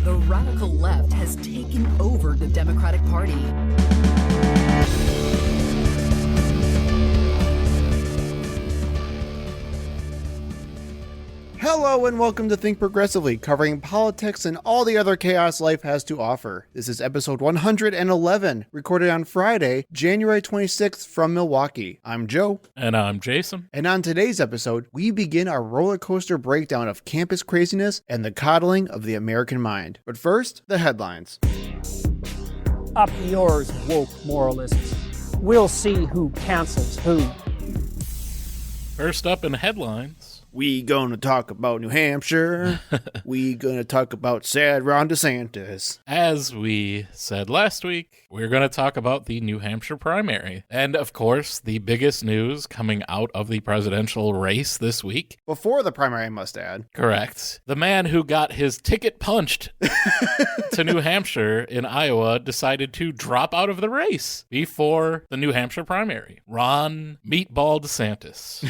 The radical left has taken over the Democratic Party. Hello and welcome to Think Progressively, covering politics and all the other chaos life has to offer. This is episode 111, recorded on Friday, January 26th from Milwaukee. I'm Joe. And I'm Jason. And on today's episode, we begin our roller coaster breakdown of campus craziness and the coddling of the American mind. But first, the headlines. Up yours, woke moralists. We'll see who cancels who. First up in headlines. We gonna talk about New Hampshire. We gonna talk about sad Ron DeSantis. As we said last week, we're going to talk about the New Hampshire primary. And of course, the biggest news coming out of the presidential race this week. Before the primary, I must add. Correct. The man who got his ticket punched to New Hampshire in Iowa decided to drop out of the race before the New Hampshire primary. Ron Meatball DeSantis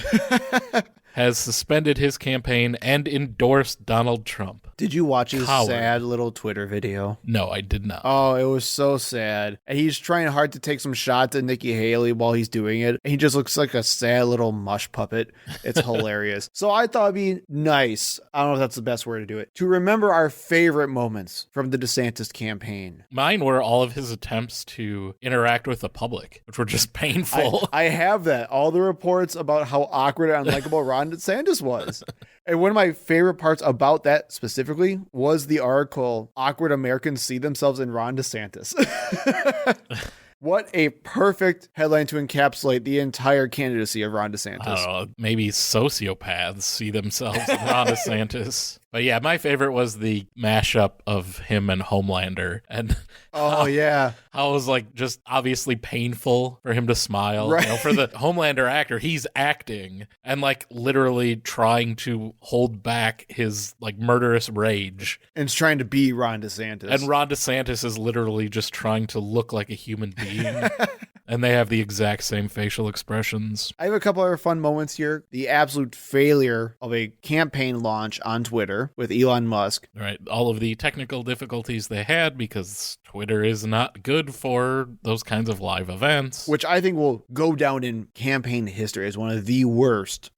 has suspended his campaign and endorsed Donald Trump. Did you watch his Coward. sad little Twitter video? No, I did not. Oh, it was so sad. And he's trying hard to take some shots at Nikki Haley while he's doing it. And he just looks like a sad little mush puppet. It's hilarious. So I thought it'd be nice, I don't know if that's the best word to do it, to remember our favorite moments from the DeSantis campaign. Mine were all of his attempts to interact with the public, which were just painful. I have that. All the reports about how awkward and unlikable Ron DeSantis was. And one of my favorite parts about that specifically was the article, Awkward Americans See Themselves in Ron DeSantis. What a perfect headline to encapsulate the entire candidacy of Ron DeSantis. I don't know, maybe sociopaths see themselves in Ron DeSantis. But yeah, my favorite was the mashup of him and Homelander. And how it was like just obviously painful for him to smile. Right. You know, for the Homelander actor, he's acting and like literally trying to hold back his like murderous rage. And it's trying to be Ron DeSantis. And Ron DeSantis is literally just trying to look like a human being. And they have the exact same facial expressions. I have a couple other fun moments here. The absolute failure of a campaign launch on Twitter with Elon Musk. Right. All of the technical difficulties they had because Twitter is not good for those kinds of live events. Which I think will go down in campaign history as one of the worst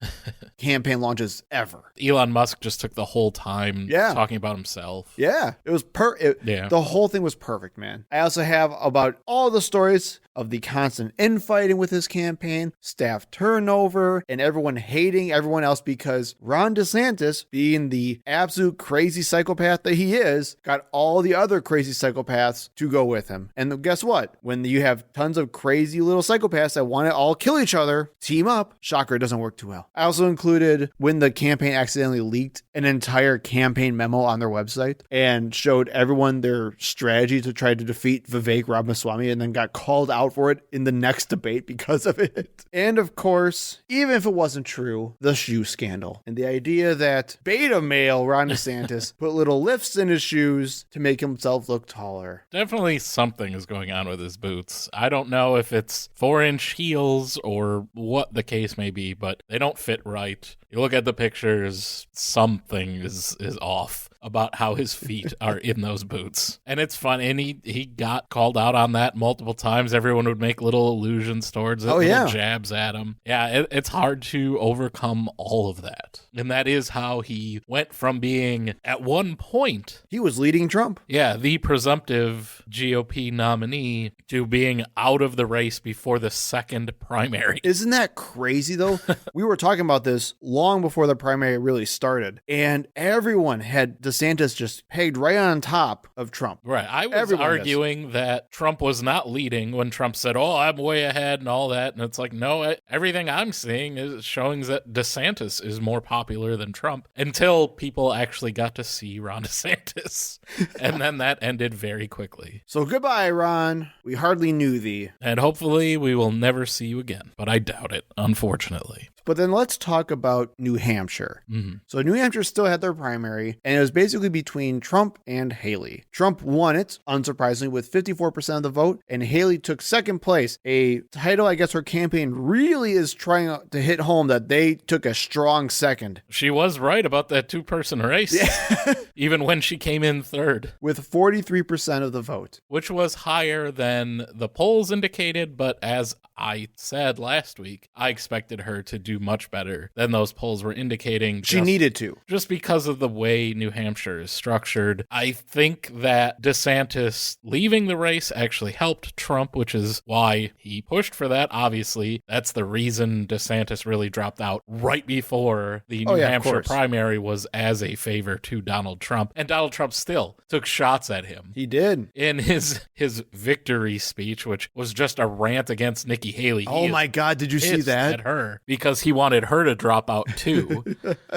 campaign launches ever. Elon Musk just took the whole time talking about himself. Yeah. It was the whole thing was perfect, man. I also have about all the stories of the constant infighting with his campaign, staff turnover, and everyone hating everyone else because Ron DeSantis, being the absolute crazy psychopath that he is, got all the other crazy psychopaths to go with him. And guess what? When you have tons of crazy little psychopaths that want to all kill each other, team up, shocker, it doesn't work too well. I also included when the campaign accidentally leaked an entire campaign memo on their website and showed everyone their strategy to try to defeat Vivek Ramaswamy and then got called out for it in the next debate because of it. And of course, even if it wasn't true, the shoe scandal and the idea that beta male Ron DeSantis put little lifts in his shoes to make himself look taller. Definitely something is going on with his boots. I don't know if it's 4-inch heels or what the case may be, but they don't fit right. You look at the pictures, something is off about how his feet are in those boots. And it's fun. And he got called out on that multiple times. Everyone would make little allusions towards it, little jabs at him. Yeah, it's hard to overcome all of that. And that is how he went from being, at one point, he was leading Trump. Yeah, the presumptive GOP nominee to being out of the race before the second primary. Isn't that crazy, though? We were talking about this long before the primary really started, and everyone had DeSantis just pegged right on top of Trump. Right. I was arguing that Trump was not leading when Trump said, oh, I'm way ahead and all that. And it's like, no, everything I'm seeing is showing that DeSantis is more popular than Trump until people actually got to see Ron DeSantis. And then that ended very quickly. So goodbye, Ron. We hardly knew thee. And hopefully we will never see you again. But I doubt it, unfortunately. But then let's talk about New Hampshire. So New Hampshire still had their primary, and it was basically between Trump and Haley. Trump won it, unsurprisingly, with 54% of the vote, and Haley took second place, a title I guess her campaign really is trying to hit home that they took a strong second. She was right about that two-person race, even when she came in third. With 43% of the vote. Which was higher than the polls indicated, but as I said last week, I expected her to do much better than those polls were indicating. She needed to. Just because of the way New Hampshire is structured. I think that DeSantis leaving the race actually helped Trump, which is why he pushed for that. Obviously, that's the reason DeSantis really dropped out right before the New Hampshire primary was as a favor to Donald Trump. And Donald Trump still took shots at him. He did. In his victory speech, which was just a rant against Nikki Haley. Oh my God, did you see that? At her because he wanted her to drop out too.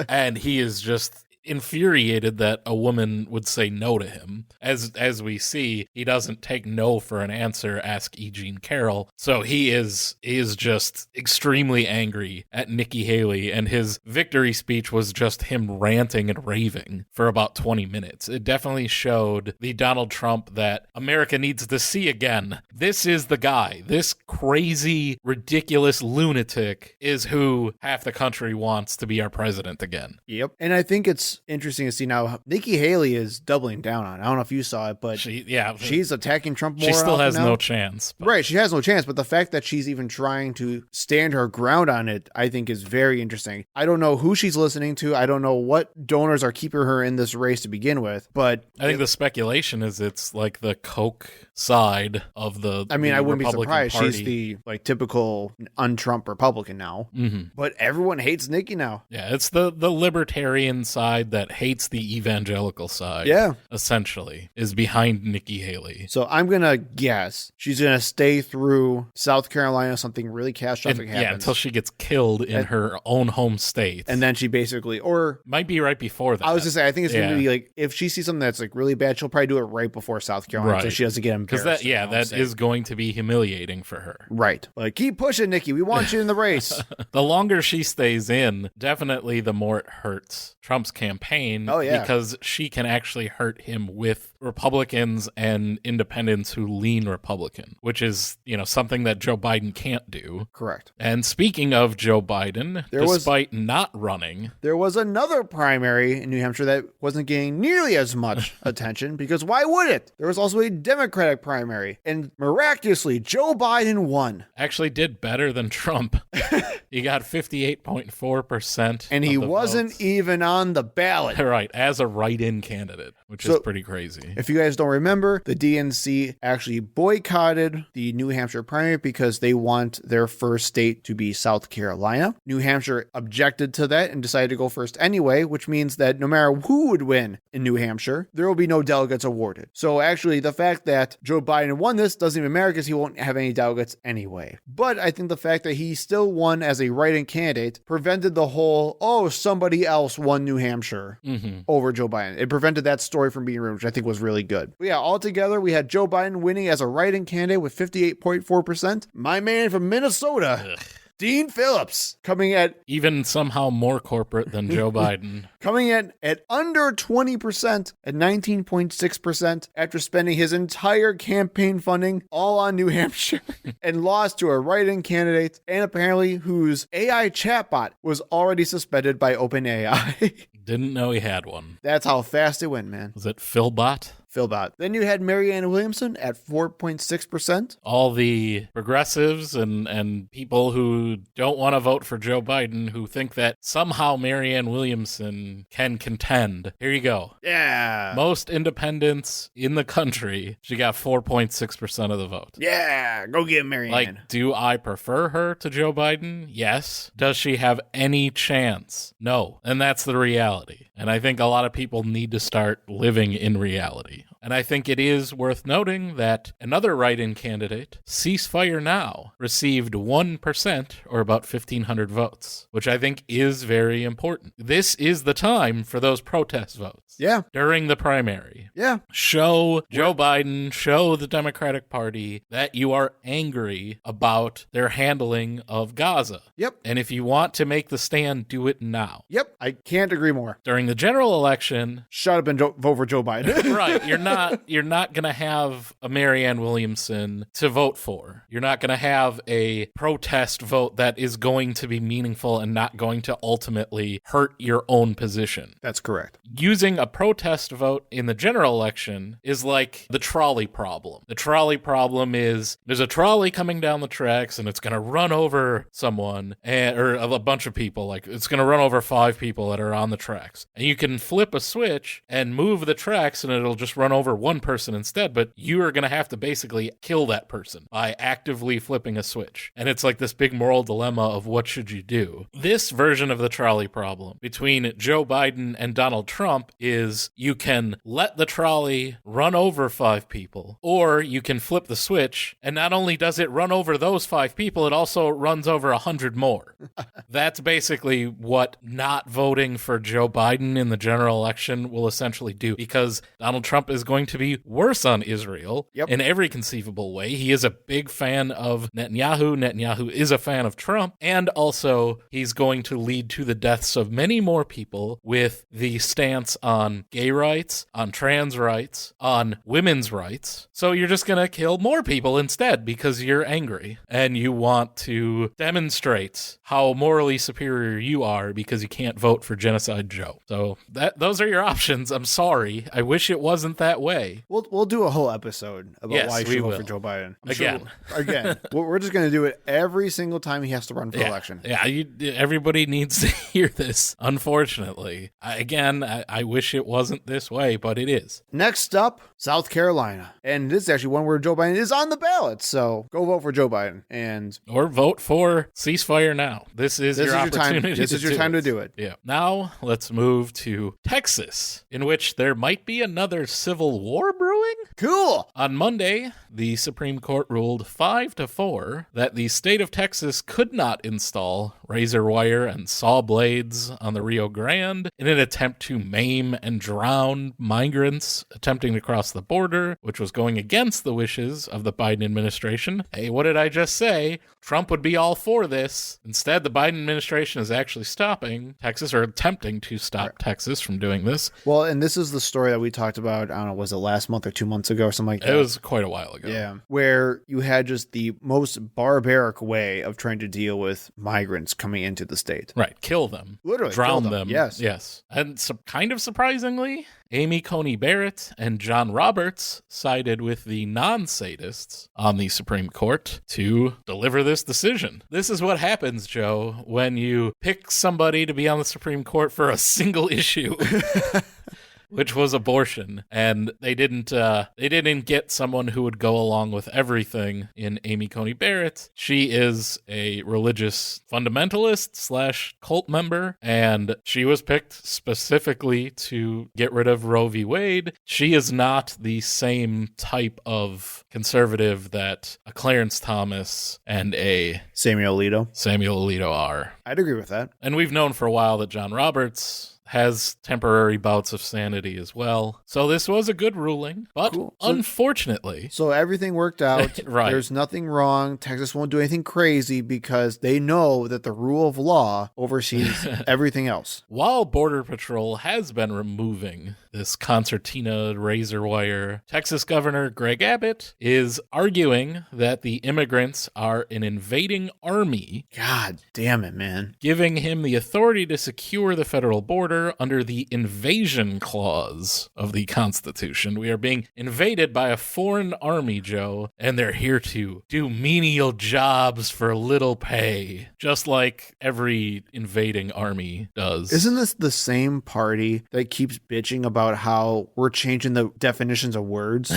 And he is just infuriated that a woman would say no to him. As we see, he doesn't take no for an answer, ask E. Jean Carroll. So he is just extremely angry at Nikki Haley, and his victory speech was just him ranting and raving for about 20 minutes. It definitely showed the Donald Trump that America needs to see again. This is the guy. This crazy, ridiculous lunatic is who half the country wants to be our president again. Yep. And I think it's interesting to see now Nikki Haley is doubling down on. I don't know if you saw it, but she's attacking Trump more. She still has now. No chance. But. Right, she has no chance, but the fact that she's even trying to stand her ground on it, I think is very interesting. I don't know who she's listening to. I don't know what donors are keeping her in this race to begin with, but I think the speculation is it's like the Koch side of the I mean, I wouldn't Republican be surprised. Party. She's the typical un-Trump Republican now, but everyone hates Nikki now. Yeah, it's the libertarian side that hates the evangelical side. Yeah. Essentially, is behind Nikki Haley. So I'm going to guess she's going to stay through South Carolina, something really catastrophic happens. Yeah, until she gets killed in her own home state. And then she basically, or... Might be right before that. I was just saying, I think it's going to be like, if she sees something that's like really bad, she'll probably do it right before South Carolina so she doesn't get embarrassed. Because that is going to be humiliating for her. Right. Like, keep pushing, Nikki. We want you in the race. The longer she stays in, definitely the more it hurts Trump's campaign. Oh, yeah. Because she can actually hurt him with Republicans and independents who lean Republican, which is, something that Joe Biden can't do. Correct. And speaking of Joe Biden, despite not running, there was another primary in New Hampshire that wasn't getting nearly as much attention because why would it? There was also a Democratic primary, and miraculously, Joe Biden won. Actually did better than Trump. He got 58.4%. And he wasn't votes. Even on the ballot. Right, as a write-in candidate, which is pretty crazy. If you guys don't remember, the DNC actually boycotted the New Hampshire primary because they want their first state to be South Carolina. New Hampshire objected to that and decided to go first anyway, which means that no matter who would win in New Hampshire, there will be no delegates awarded. So actually, the fact that Joe Biden won this doesn't even matter because he won't have any delegates anyway. But I think the fact that he still won as a write-in candidate prevented the whole, somebody else won New Hampshire over Joe Biden. It prevented that story from being ruined, which I think was really good. But yeah, altogether, we had Joe Biden winning as a write-in candidate with 58.4%. My man from Minnesota, Dean Phillips, coming at... Even somehow more corporate than Joe Biden. Coming in at under 20% at 19.6% after spending his entire campaign funding all on New Hampshire and lost to a write-in candidate and apparently whose AI chatbot was already suspended by OpenAI. Didn't know he had one. That's how fast it went, man. Was it Philbot? Philbot. Then you had Marianne Williamson at 4.6%. All the progressives and people who don't want to vote for Joe Biden who think that somehow Marianne Williamson can contend. Here you go. Yeah. Most independents in the country. She got 4.6% of the vote. Yeah. Go get Marianne. Like, do I prefer her to Joe Biden? Yes. Does she have any chance? No. And that's the reality. And I think a lot of people need to start living in reality. And I think it is worth noting that another write-in candidate, Ceasefire Now, received 1%, or about 1,500 votes, which I think is very important. This is the time for those protest votes. Yeah. During the primary. Yeah. Show Joe Biden, show the Democratic Party that you are angry about their handling of Gaza. Yep. And if you want to make the stand, do it now. Yep. I can't agree more. During the general election, shut up and vote for Joe Biden. right. You're not going to have a Marianne Williamson to vote for. You're not going to have a protest vote that is going to be meaningful and not going to ultimately hurt your own position. That's correct. Using a protest vote in the general election is like the trolley problem. The trolley problem is there's a trolley coming down the tracks and it's going to run over someone or a bunch of people. Like it's going to run over 5 people that are on the tracks. And you can flip a switch and move the tracks and it'll just run over one person instead. But you are going to have to basically kill that person by actively flipping a switch. And it's like this big moral dilemma of what should you do? This version of the trolley problem between Joe Biden and Donald Trump is you can let the trolley run over 5 people, or you can flip the switch, and not only does it run over those 5 people, it also runs over 100 more. That's basically what not voting for Joe Biden in the general election will essentially do, because Donald Trump is going to be worse on Israel in every conceivable way. He is a big fan of Netanyahu. Netanyahu is a fan of Trump, and also he's going to lead to the deaths of many more people with the stance on gay rights, on trans rights, on women's rights. So you're just going to kill more people instead because you're angry and you want to demonstrate how morally superior you are because you can't vote for Genocide Joe. So those are your options. I'm sorry. I wish it wasn't that way. We'll do a whole episode about why you should vote for Joe Biden. Again, we're just going to do it every single time he has to run for election. Yeah, everybody needs to hear this, unfortunately. I wish it wasn't this way, but it is. Next up, South Carolina. And this is actually one where Joe Biden is on the ballot. So go vote for Joe Biden. Or vote for Ceasefire Now. This is your opportunity. This is your time to do it. Yeah. Now let's move to Texas, in which there might be another civil war brewing. Cool. On Monday, the Supreme Court ruled 5-4 that the state of Texas could not install razor wire and saw blades on the Rio Grande in an attempt to maim and drown migrants attempting to cross the border, which was going against the wishes of the Biden administration. Hey, what did I just say? Trump would be all for this. Instead, the Biden administration is actually stopping Texas, or attempting to stop Texas from doing this. Well, and this is the story that we talked about, I don't know, was it last month or 2 months ago or something like that? It was quite a while ago. Yeah. Where you had just the most barbaric way of trying to deal with migrants coming into the state. Right. Kill them. Literally. Drown them. Yes. Yes. And kind of surprisingly, Amy Coney Barrett and John Roberts sided with the non-sadists on the Supreme Court to deliver this decision. This is what happens, Joe, when you pick somebody to be on the Supreme Court for a single issue. Which was abortion, and they didn't get someone who would go along with everything in Amy Coney Barrett. She is a religious fundamentalist / cult member, and she was picked specifically to get rid of Roe v. Wade. She is not the same type of conservative that a Clarence Thomas and a Samuel Alito are. I'd agree with that. And we've known for a while that John Roberts has temporary bouts of sanity as well. So this was a good ruling, but unfortunately... So everything worked out. Right. There's nothing wrong. Texas won't do anything crazy because they know that the rule of law oversees everything else. While Border Patrol has been removing this concertina razor wire, Texas Governor Greg Abbott is arguing that the immigrants are an invading army. God damn it, man. Giving him the authority to secure the federal border under the invasion clause of the Constitution. We are being invaded by a foreign army, Joe, and they're here to do menial jobs for little pay, just like every invading army does. Isn't this the same party that keeps bitching about how we're changing the definitions of words?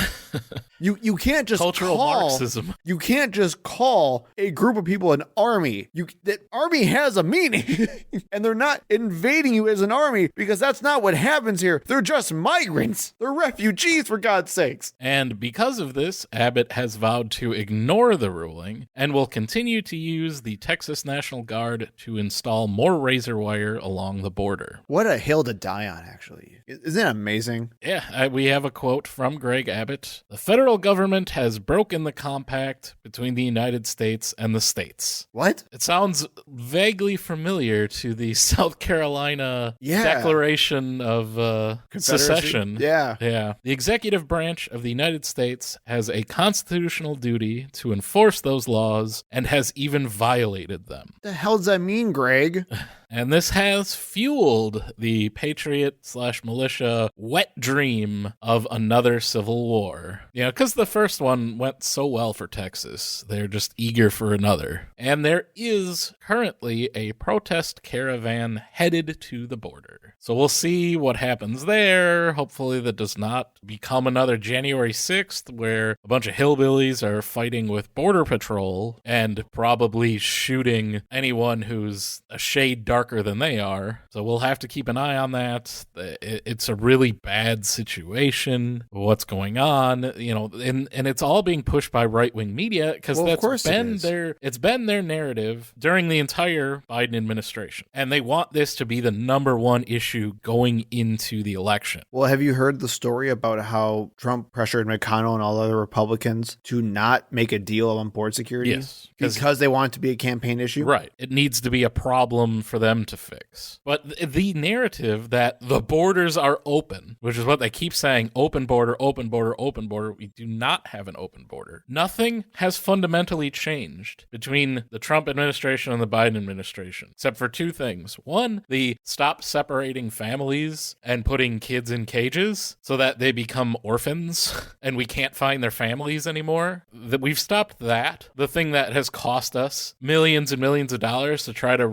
You can't just cultural Marxism. You can't just call a group of people an army. That army has a meaning, and they're not invading you as an army. ignore me because that's not what happens here. They're just migrants. They're refugees, for God's sakes. And because of this, Abbott has vowed to ignore the ruling and will continue to use the Texas National Guard to install more razor wire along the border. What a hill to die on, actually. Isn't that amazing? Yeah, we have a quote from Greg Abbott. The federal government has broken the compact between the United States and the states. What? It sounds vaguely familiar to the South Carolina Declaration of Secession. Yeah. The executive branch of the United States has a constitutional duty to enforce those laws and has even violated them. The hell does that mean, Greg? And this has fueled the patriot/militia wet dream of another civil war. Because the first one went so well for Texas, they're just eager for another. And there is currently a protest caravan headed to the border. So we'll see what happens there. Hopefully that does not become another January 6th where a bunch of hillbillies are fighting with Border Patrol and probably shooting anyone who's a shade darker than they are. So we'll have to keep an eye on that. It's a really bad situation. What's going on, and it's all being pushed by right-wing media because it's been their narrative during the entire Biden administration. And they want this to be the number one issue going into the election. Well, have you heard the story about how Trump pressured McConnell and all other Republicans to not make a deal on border security? Yes. Because they want it to be a campaign issue? Right. It needs to be a problem for them to fix. But the narrative that the borders are open, which is what they keep saying, open border, open border, open border. We do not have an open border. Nothing has fundamentally changed between the Trump administration and the Biden administration, except for two things. One, the stop separating families and putting kids in cages so that they become orphans and we can't find their families anymore. That we've stopped that. The thing that has cost us millions and millions of dollars to try to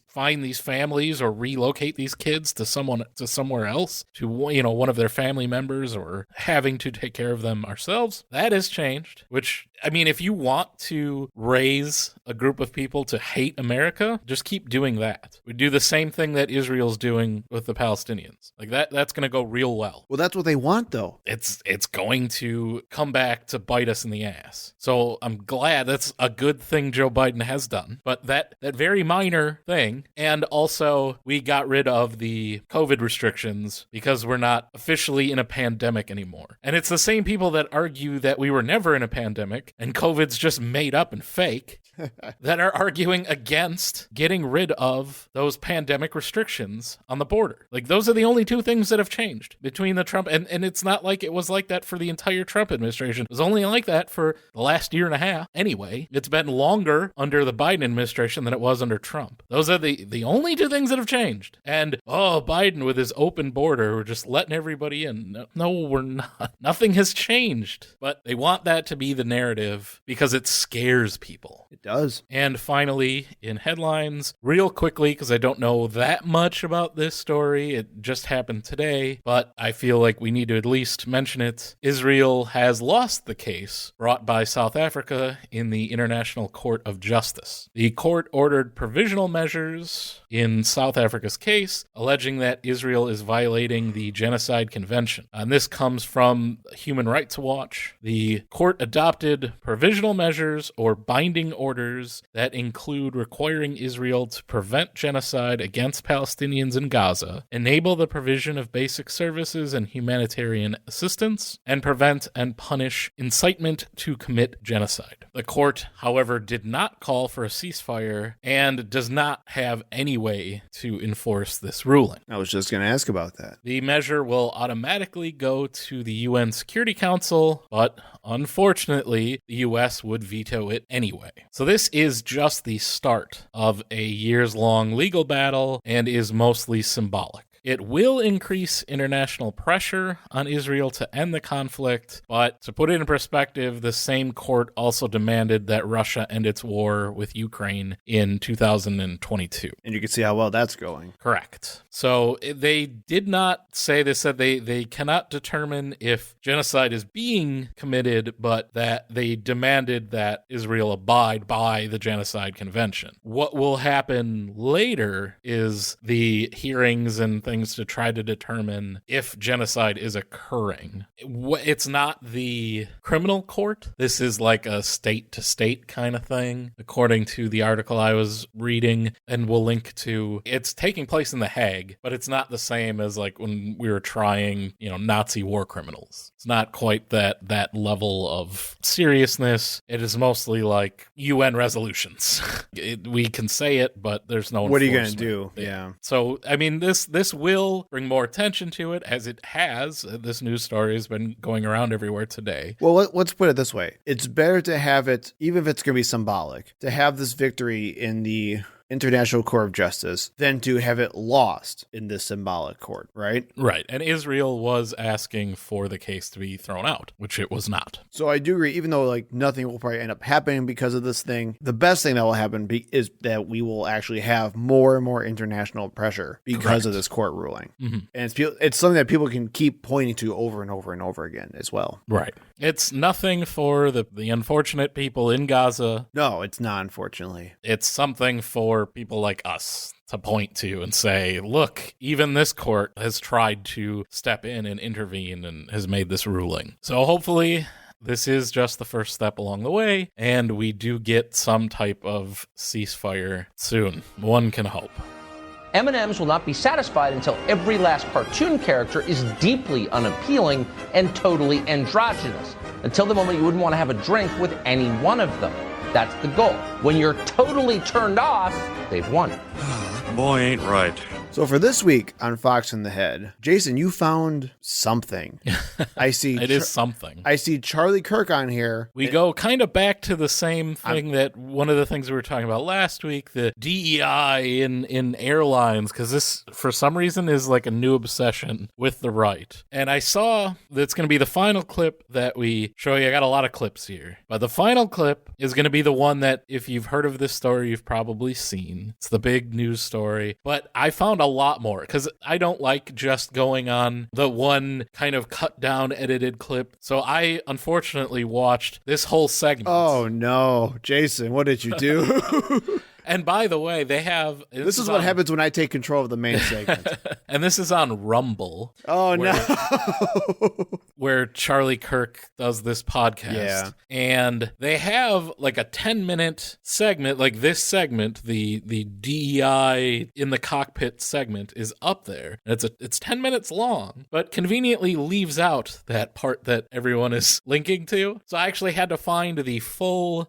find these families or relocate these kids to somewhere else, to one of their family members, or having to take care of them ourselves. That has changed, which, I mean, if you want to raise a group of people to hate America, just keep doing that. We do the same thing that Israel's doing with the Palestinians. Like that's going to go real well. Well, that's what they want, though. It's going to come back to bite us in the ass. So I'm glad that's a good thing Joe Biden has done. But that very minor thing, and also we got rid of the COVID restrictions because we're not officially in a pandemic anymore. And it's the same people that argue that we were never in a pandemic and COVID's just made up and fake that are arguing against getting rid of those pandemic restrictions on the border. Like, those are the only two things that have changed between the Trump, and it's not like it was like that for the entire Trump administration. It was only like that for the last year and a half. Anyway, it's been longer under the Biden administration than it was under Trump. Those are the only two things that have changed. And, Biden with his open border, we're just letting everybody in. No, we're not. Nothing has changed. But they want that to be the narrative because it scares people. It does. And finally, in headlines, real quickly, because I don't know that much about this story, it just happened today, but I feel like we need to at least mention it. Israel has lost the case brought by South Africa in the International Court of Justice. The court ordered provisional measures in South Africa's case, alleging that Israel is violating the Genocide Convention. And this comes from Human Rights Watch. The court adopted provisional measures or binding orders that include requiring Israel to prevent genocide against Palestinians in Gaza, enable the provision of basic services and humanitarian assistance, and prevent and punish incitement to commit genocide. The court, however, did not call for a ceasefire and does not have any way to enforce this ruling. I was just going to ask about that. The measure will automatically go to the UN Security Council, but unfortunately, the U.S. would veto it anyway. So this is just the start of a years-long legal battle and is mostly symbolic. It will increase international pressure on Israel to end the conflict, but to put it in perspective, the same court also demanded that Russia end its war with Ukraine in 2022. And you can see how well that's going. Correct. So they did not say, they said they cannot determine if genocide is being committed, but that they demanded that Israel abide by the Genocide Convention. What will happen later is the hearings and things to try to determine if genocide is occurring. It's not the criminal court. This is like a state-to-state kind of thing, according to the article I was reading, and we'll link to. It's taking place in The Hague, but it's not the same as like when we were trying, Nazi war criminals. It's not quite that level of seriousness. It is mostly like UN resolutions. We can say it, but there's no enforcement. What are you going to do? Yeah. So, I mean, this will bring more attention to it, as it has. This news story has been going around everywhere today. Well, let's put it this way. It's better to have it, even if it's going to be symbolic, to have this victory in the International Court of Justice than to have it lost in this symbolic court, right? Right. And Israel was asking for the case to be thrown out, which it was not. So I do agree, even though like nothing will probably end up happening because of this thing, the best thing that will happen is that we will actually have more and more international pressure because of this court ruling. Mm-hmm. And it's something that people can keep pointing to over and over and over again as well. Right. It's nothing for the unfortunate people in Gaza. No, it's not, unfortunately. It's something for people like us to point to and say, look, even this court has tried to step in and intervene and has made this ruling. So hopefully this is just the first step along the way, and we do get some type of ceasefire soon. One can hope. M&Ms will not be satisfied until every last cartoon character is deeply unappealing and totally androgynous. Until the moment you wouldn't want to have a drink with any one of them. That's the goal. When you're totally turned off, they've won. Boy, ain't right. So for this week on Fox in the Head, Jason, you found something. I see. It is something. I see Charlie Kirk on here. We go kind of back to the same thing that one of the things we were talking about last week, the DEI in airlines, because this, for some reason, is like a new obsession with the right. And I saw that it's going to be the final clip that we show you. I got a lot of clips here. But the final clip is going to be the one that, if you've heard of this story, you've probably seen. It's the big news story. But I found a lot more, because I don't like just going on the one kind of cut down edited clip. So I unfortunately watched this whole segment. Oh no, Jason, what did you do? And by the way, they have... This is what happens when I take control of the main segment. And this is on Rumble. Oh, no. Where Charlie Kirk does this podcast. Yeah. And they have like a 10-minute segment, like this segment, the DEI in the cockpit segment is up there. It's 10 minutes long, but conveniently leaves out that part that everyone is linking to. So I actually had to find the full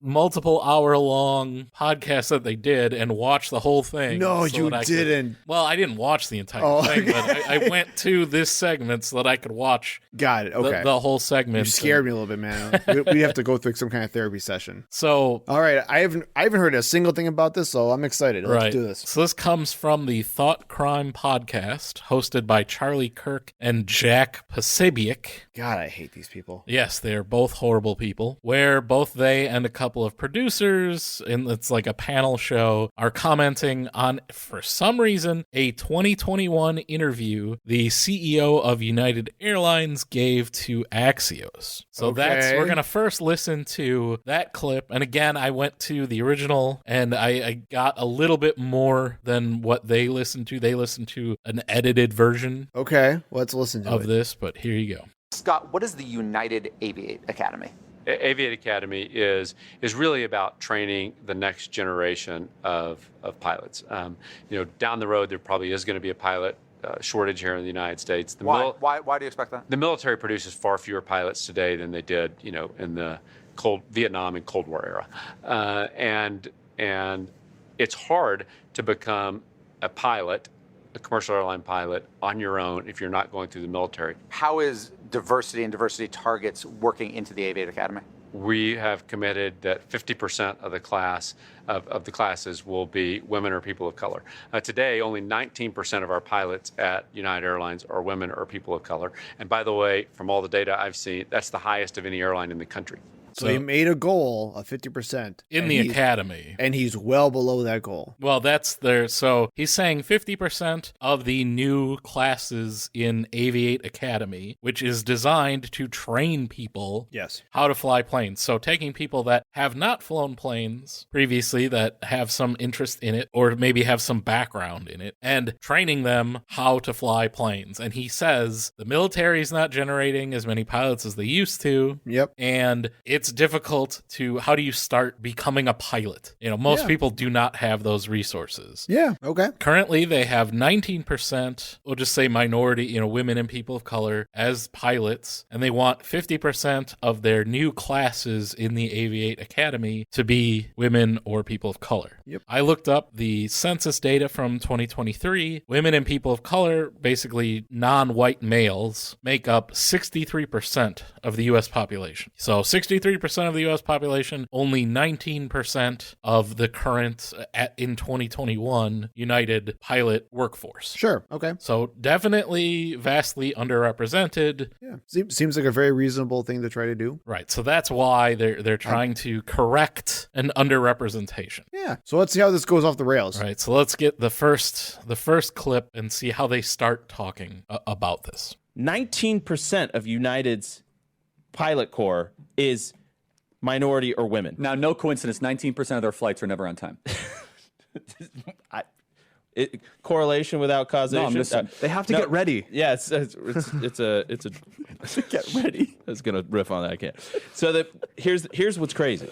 multiple hour-long podcast that they did and watch the whole thing. No, you didn't. Well, I didn't watch the entire thing, but I went to this segment so that I could watch. Got it. Okay. The whole segment. You scared me a little bit, man. We have to go through some kind of therapy session. So, all right, I haven't heard a single thing about this, so I'm excited. Let's do this. So this comes from the Thought Crime podcast, hosted by Charlie Kirk and Jack Posobiec. God, I hate these people. Yes, they're both horrible people. Where both they and a couple of producers, and it's like a panel show, are commenting on, for some reason, a 2021 interview the CEO of United Airlines gave to Axios. So we're going to first listen to that clip. And again, I went to the original and I got a little bit more than what they listened to. They listened to an edited version. Okay, let's listen to of this, but here you go. Scott, what is the United Aviate Academy? Aviate Academy is really about training the next generation of pilots. Down the road, there probably is going to be a pilot shortage here in the United States. Why do you expect that? The military produces far fewer pilots today than they did, in the Vietnam and Cold War era, and it's hard to become a pilot, a commercial airline pilot, on your own if you're not going through the military. How is diversity and diversity targets working into the Aviate Academy? We have committed that 50% of the class of the classes will be women or people of color. Today, only 19% of our pilots at United Airlines are women or people of color. And by the way, from all the data I've seen, that's the highest of any airline in the country. So he made a goal of 50% in the academy. And he's well below that goal. Well, so he's saying 50% of the new classes in Aviate Academy, which is designed to train people how to fly planes. So taking people that have not flown planes previously, that have some interest in it, or maybe have some background in it, and training them how to fly planes. And he says the military is not generating as many pilots as they used to. Yep. And it's difficult how do you start becoming a pilot? Most people do not have those resources. Yeah. Okay. Currently, they have 19%, we'll just say minority, women and people of color as pilots, and they want 50% of their new classes in the Aviate Academy to be women or people of color. Yep. I looked up the census data from 2023. Women and people of color, basically non-white males, make up 63% of the U.S. population. So 63% of the U.S. population, only 19% of the current, in 2021, United pilot workforce. Sure. Okay. So definitely vastly underrepresented. Yeah. Seems like a very reasonable thing to try to do. Right. So that's why they're trying to correct an underrepresentation. Yeah. So let's see how this goes off the rails. Right. So let's get the first clip and see how they start talking about this. 19% of United's pilot corps is minority or women. Now, no coincidence, 19% of their flights are never on time. Correlation without causation. They have to get ready. Yeah, it's a get ready. I was gonna riff on that. I can't. So here's what's crazy.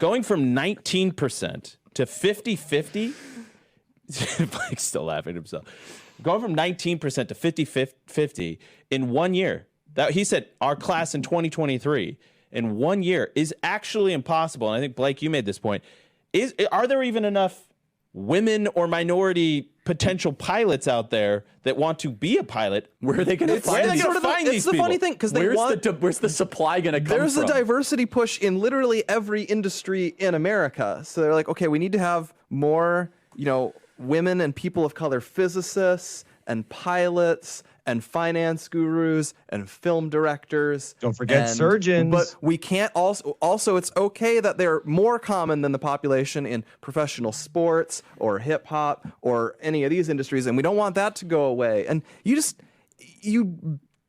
Going from 19% to 50-50. Blake's still laughing at himself. Going from 19% to 50-50 in 1 year. That he said our class in 2023 in 1 year is actually impossible. And I think, Blake, you made this point. Are there even enough women or minority potential pilots out there that want to be a pilot? Where are they going to find these people? It's the funny thing, because where's the supply going to come from? There's a diversity push in literally every industry in America. So they're like, okay, we need to have more, women and people of color physicists and pilots and finance gurus and film directors. Don't forget surgeons. But we can't also it's okay that they're more common than the population in professional sports or hip hop or any of these industries, and we don't want that to go away. And you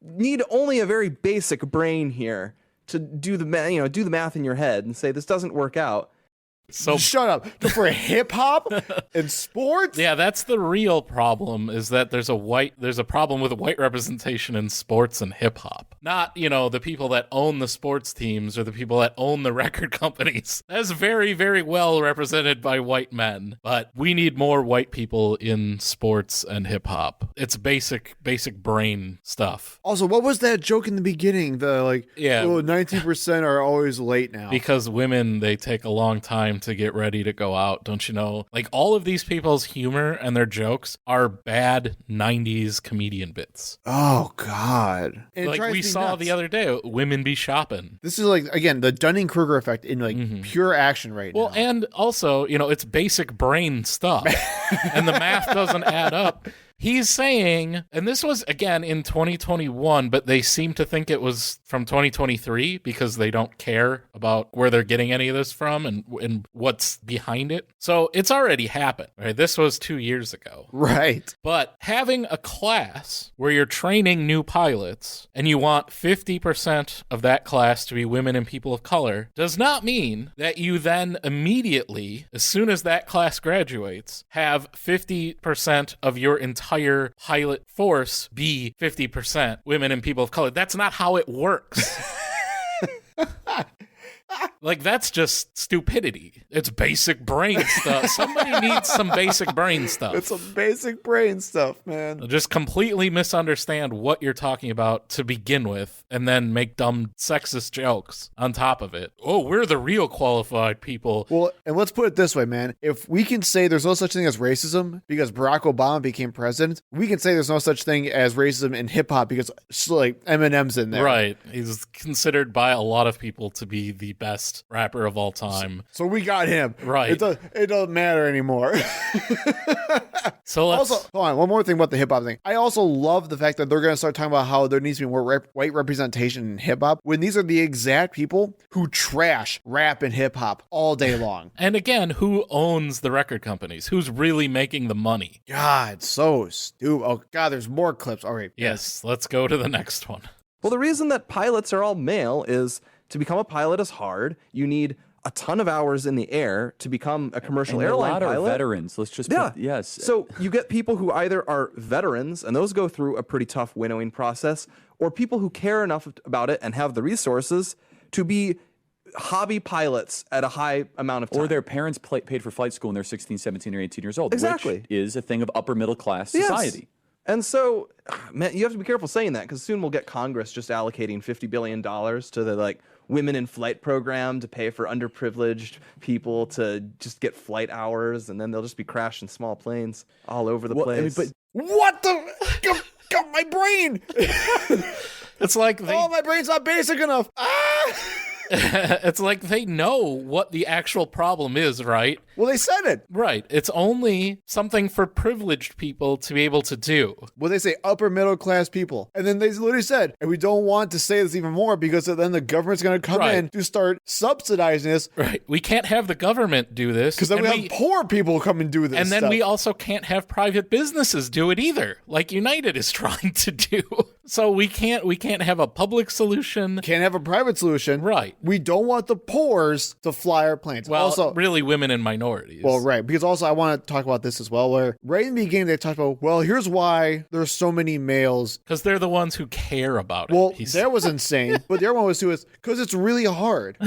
need only a very basic brain here to do the math in your head and say this doesn't work out. So shut up. For hip hop and sports? Yeah, that's the real problem, is that there's a problem with white representation in sports and hip hop. Not, the people that own the sports teams or the people that own the record companies. That's very, very well represented by white men. But we need more white people in sports and hip hop. It's basic brain stuff. Also, what was that joke in the beginning? 19% are always late now. Because women, they take a long time to get ready to go out, don't you know? Like, all of these people's humor and their jokes are bad 90s comedian bits. Oh, God. Like we saw the other day, women be shopping. This is again, the Dunning-Kruger effect in pure action right now. Well, and also, it's basic brain stuff. And the math doesn't add up. He's saying, and this was, again, in 2021, but they seem to think it was from 2023 because they don't care about where they're getting any of this from and what's behind it. So it's already happened, right? This was 2 years ago. Right. But having a class where you're training new pilots and you want 50% of that class to be women and people of color does not mean that you then immediately, as soon as that class graduates, have 50% of your entire pilot force be 50% women and people of color. That's not how it works. Like, that's just stupidity. It's basic brain stuff. Somebody needs some basic brain stuff. It's some basic brain stuff, man. Just completely misunderstand what you're talking about to begin with, and then make dumb sexist jokes on top of it. Oh, we're the real qualified people. Well, and let's put it this way, man. If we can say there's no such thing as racism because Barack Obama became president, we can say there's no such thing as racism in hip hop because Eminem's in there. Right. He's considered by a lot of people to be the best rapper of all time. So we got him. Right. It doesn't matter anymore. So let's... Also, hold on, one more thing about the hip hop thing. I also love the fact that they're going to start talking about how there needs to be more white representation in hip hop, when these are the exact people who trash rap and hip hop all day long. And again, who owns the record companies? Who's really making the money? God, so stupid. Oh, God, there's more clips. All right. Yes, let's go to the next one. Well, the reason that pilots are all male is to become a pilot is hard. You need a ton of hours in the air to become a commercial airline pilot. A lot are veterans. Let's just yes. So you get people who either are veterans, and those go through a pretty tough winnowing process, or people who care enough about it and have the resources to be hobby pilots at a high amount of time. Or their parents paid for flight school when they're 16, 17, or 18 years old. Exactly. Which is a thing of upper middle class society. Yes. And so, man, you have to be careful saying that, because soon we'll get Congress just allocating $50 billion to the Women in Flight program to pay for underprivileged people to just get flight hours, and then they'll just be crashing small planes all over the place. But what the? Got my brain. It's like my brain's not basic enough. It's like they know what the actual problem is, right? Well, they said it. Right. It's only something for privileged people to be able to do. Well, they say upper middle class people. And then they literally said, and we don't want to say this even more because then the government's going to come in to start subsidizing this. Right. We can't have the government do this. Because then we have poor people come and do this And then we also can't have private businesses do it either, like United is trying to do. So we can't have a public solution. Can't have a private solution. Right. We don't want the poors to fly our planes. Well, also, really women and minorities. Well, right. Because also I want to talk about this as well, where right in the beginning they talked about, well, here's why there's so many males. Because they're the ones who care about it. Well, that was insane. But the other one was too, is because it's really hard.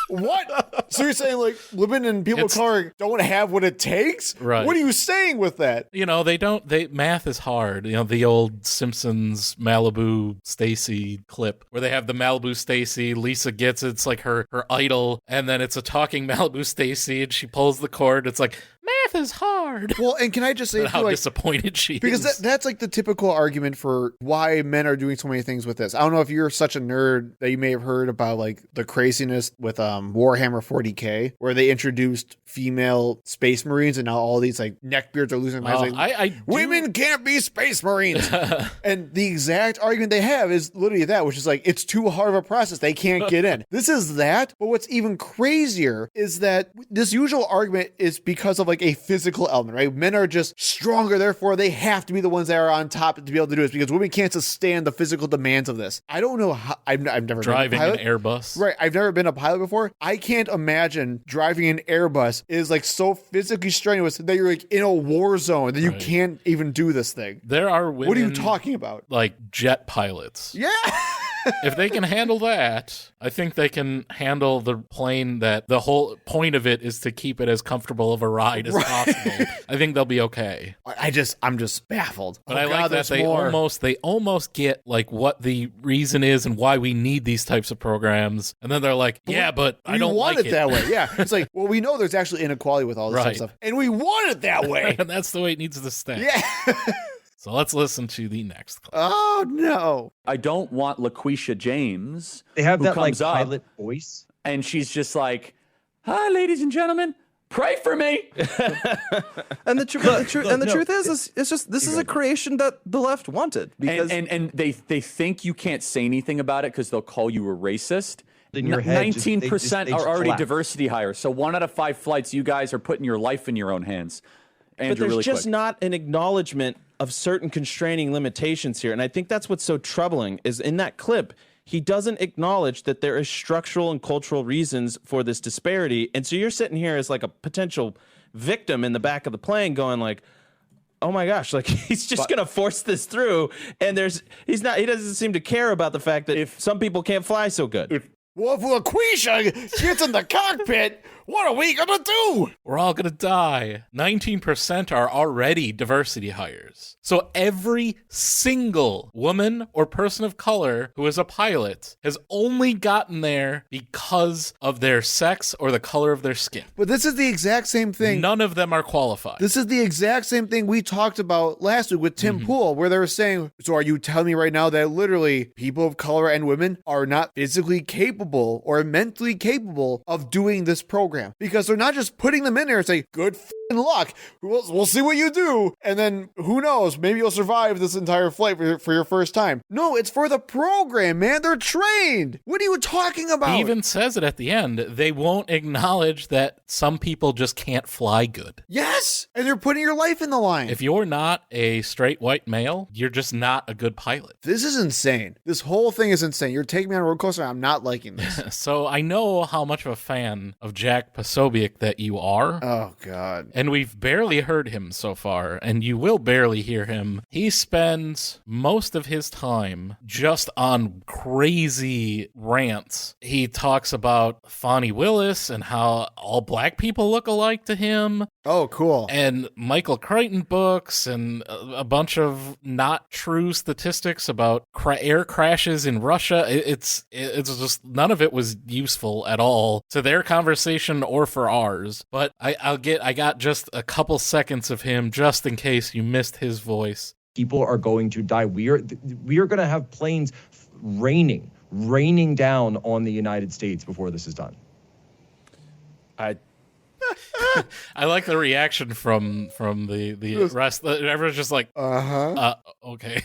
What? So you're saying women and people of color don't have what it takes? Right. What are you saying with that? Math is hard. The old Simpsons Malibu Stacy clip where they have the Malibu Stacy, Lisa gets it, it's like her idol, and then it's a talking Malibu Stacy and she pulls the cord. It's like, math is hard. Well, and can I just say how disappointed she is? Because that's the typical argument for why men are doing so many things with this. I don't know if you're such a nerd that you may have heard about the craziness with Warhammer 40K, where they introduced female space marines and now all these neckbeards are losing their minds. Women can't be space marines. And the exact argument they have is literally that, which is it's too hard of a process. They can't get in. This is that. But what's even crazier is that this usual argument is because of a physical element, right? Men are just stronger, therefore they have to be the ones that are on top to be able to do this because women can't sustain the physical demands of this. I don't know how. I've never driving been a an Airbus. Right. I've never been a pilot before. I can't imagine driving an Airbus is so physically strenuous that you're in a war zone that you can't even do this thing. There are women. What are you talking about? Jet pilots. Yeah. If they can handle that, I think they can handle the plane that the whole point of it is to keep it as comfortable of a ride as possible. I think they'll be okay. I'm just baffled. But I like that they almost get what the reason is and why we need these types of programs. And then they're like, yeah, but I don't want it that way. Yeah. It's well, we know there's actually inequality with all this type of stuff. And we want it that way. And that's the way it needs to stay. Yeah. So let's listen to the next clip. Oh, no. I don't want LaQuisha James. They have that comes up, pilot voice. And she's just like, hi, ladies and gentlemen. Pray for me. And the truth is it's just this is a creation that the left wanted because and they think you can't say anything about it because they'll call you a racist. In your head, 19% are already diversity hires. So 1 out of 5 flights, you guys are putting your life in your own hands. Andrew, but there's really just quick. not an acknowledgement of certain constraining limitations here. And I think that's what's so troubling is in that clip, he doesn't acknowledge that there is structural and cultural reasons for this disparity. And so you're sitting here as a potential victim in the back of the plane going oh my gosh, he's just going to force this through. And he doesn't seem to care about the fact that if some people can't fly so good. Well, if LaQuisha gets in the cockpit, what are we going to do? We're all going to die. 19% are already diversity hires. So every single woman or person of color who is a pilot has only gotten there because of their sex or the color of their skin. But this is the exact same thing. None of them are qualified. This is the exact same thing we talked about last week with Tim Pool, where they were saying, so are you telling me right now that literally people of color and women are not physically capable capable or mentally capable of doing this program, because they're not just putting them in there and say, good luck, we'll see what you do, and then who knows, maybe you'll survive this entire flight for your first time. No, it's for the program, man. They're trained. What are you talking about? He even says it at the end. They won't acknowledge that some people just can't fly good. Yes, and they're putting your life in the line. If you're not a straight white male, you're just not a good pilot. This is insane. This whole thing is insane. You're taking me on a roller coaster. I'm not liking this. So I know how much of a fan of Jack Posobiec that you are. Oh, God. And we've barely heard him so far, and you will barely hear him. He spends most of his time just on crazy rants. He talks about Fonnie Willis and how all black people look alike to him. Oh, cool. And Michael Crichton books and a bunch of not true statistics about air crashes in Russia. It's just none of it was useful at all to their conversation or for ours. But I got just a couple seconds of him just in case you missed his voice. People are going to die. We are going to have planes raining down on the United States before this is done. I like the reaction from the rest. Everyone's just like, okay.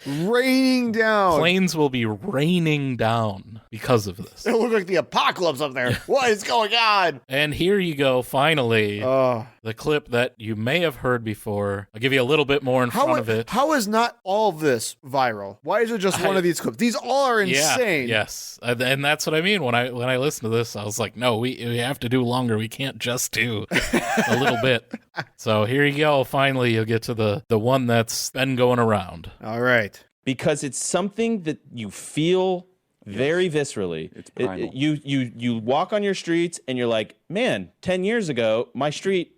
Raining down. Planes will be raining down because of this. It looks like the apocalypse up there. What is going on? And here you go, finally. The clip that you may have heard before. I'll give you a little bit more in front of it. How is not all of this viral? Why is it just one of these clips? These all are insane. Yes. And that's what I mean. When I listened to this, I was like, no, we have to do longer. We can't just do a little bit. So here you go. Finally, you'll get to the one that's been going around. All right. Because it's something that you feel very viscerally. It's primal. You walk on your streets and you're like, man, 10 years ago, my street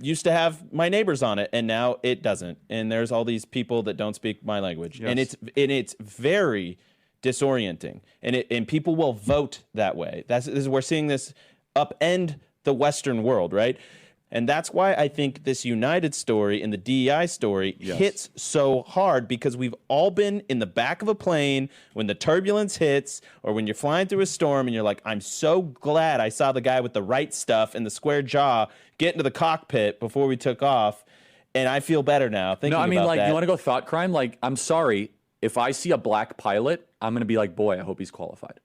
used to have my neighbors on it, and now it doesn't. And there's all these people that don't speak my language. Yes. And it's very disorienting. And people will vote that way. We're seeing this upend the Western world, right? And that's why I think this United story and the DEI story hits so hard, because we've all been in the back of a plane when the turbulence hits, or when you're flying through a storm and you're like, I'm so glad I saw the guy with the right stuff and the square jaw get into the cockpit before we took off. And I feel better now thinking about that. No, I mean, like, you want to go thought crime? Like, I'm sorry, if I see a black pilot, I'm going to be like, boy, I hope he's qualified.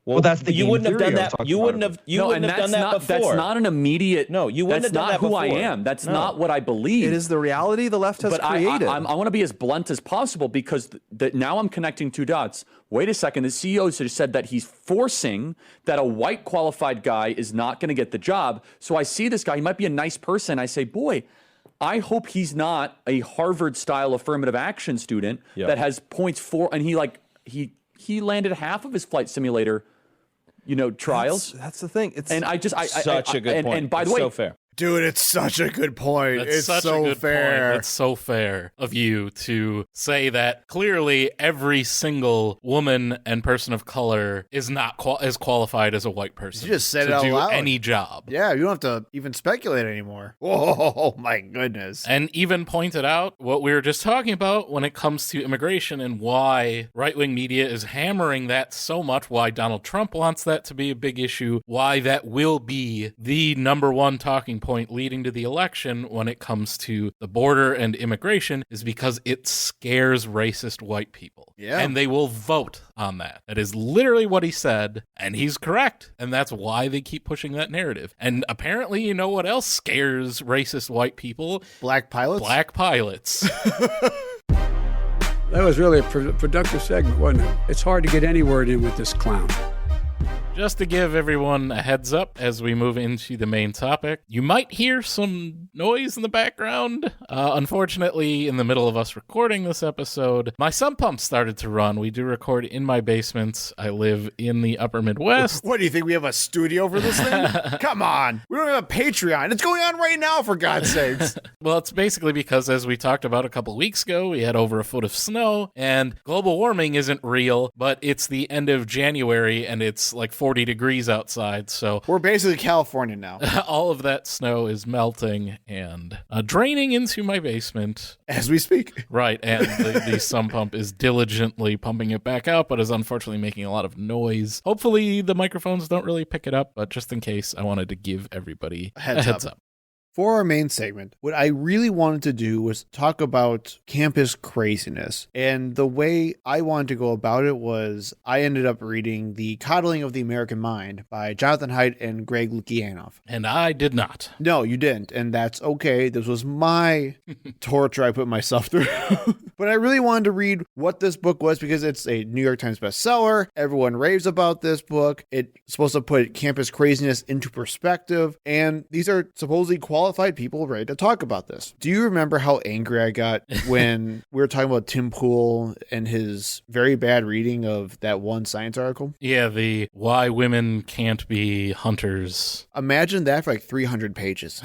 Well, that's the you wouldn't have done that. You wouldn't have done that before. That's not an immediate. No, you wouldn't have done that before. That's not who I am. That's not what I believe. It is the reality the left has created. I want to be as blunt as possible, because now I'm connecting two dots. Wait a second. The CEO just said that he's forcing that a white qualified guy is not going to get the job. So I see this guy. He might be a nice person. I say, boy, I hope he's not a Harvard-style affirmative action student that has points for, and he landed half of his flight simulator trials. That's the thing. It's such a good point. And by the way, so fair. Dude, it's such a good point. It's such so a good fair. Point. It's so fair of you to say that clearly every single woman and person of color is not as qualified as a white person. You just said to it out do loud. Any job. Yeah, you don't have to even speculate anymore. Whoa, my goodness. And even pointed out what we were just talking about when it comes to immigration and why right-wing media is hammering that so much, why Donald Trump wants that to be a big issue, why that will be the number one talking point leading to the election when it comes to the border and immigration, is because it scares racist white people. Yeah. And they will vote on that. That is literally what he said, and he's correct. And that's why they keep pushing that narrative. And apparently, you know what else scares racist white people? Black pilots? Black pilots. That was really a productive segment, wasn't it? It's hard to get any word in with this clown. Just to give everyone a heads up as we move into the main topic, you might hear some noise in the background. Unfortunately, in the middle of us recording this episode, my sump pump started to run. We do record in my basement. I live in the upper Midwest. What, do you think we have a studio for this thing? Come on. We don't have a Patreon. It's going on right now, for God's sakes. Well, it's basically because, as we talked about a couple weeks ago, we had over a foot of snow, and global warming isn't real, but it's the end of January, and it's like 40 degrees outside, so we're basically California now. All of that snow is melting and draining into my basement. As we speak. Right, and the sump pump is diligently pumping it back out, but is unfortunately making a lot of noise. Hopefully the microphones don't really pick it up, but just in case, I wanted to give everybody a heads up. For our main segment, what I really wanted to do was talk about campus craziness. And the way I wanted to go about it was I ended up reading The Coddling of the American Mind by Jonathan Haidt and Greg Lukianoff. And I did not. No, you didn't. And that's okay. This was my torture I put myself through. But I really wanted to read what this book was because it's a New York Times bestseller. Everyone raves about this book. It's supposed to put campus craziness into perspective. And these are supposedly qualified people ready to talk about this. Do you remember how angry I got when we were talking about Tim Pool and his very bad reading of that one science article? Yeah, the why women can't be hunters. Imagine that for like 300 pages.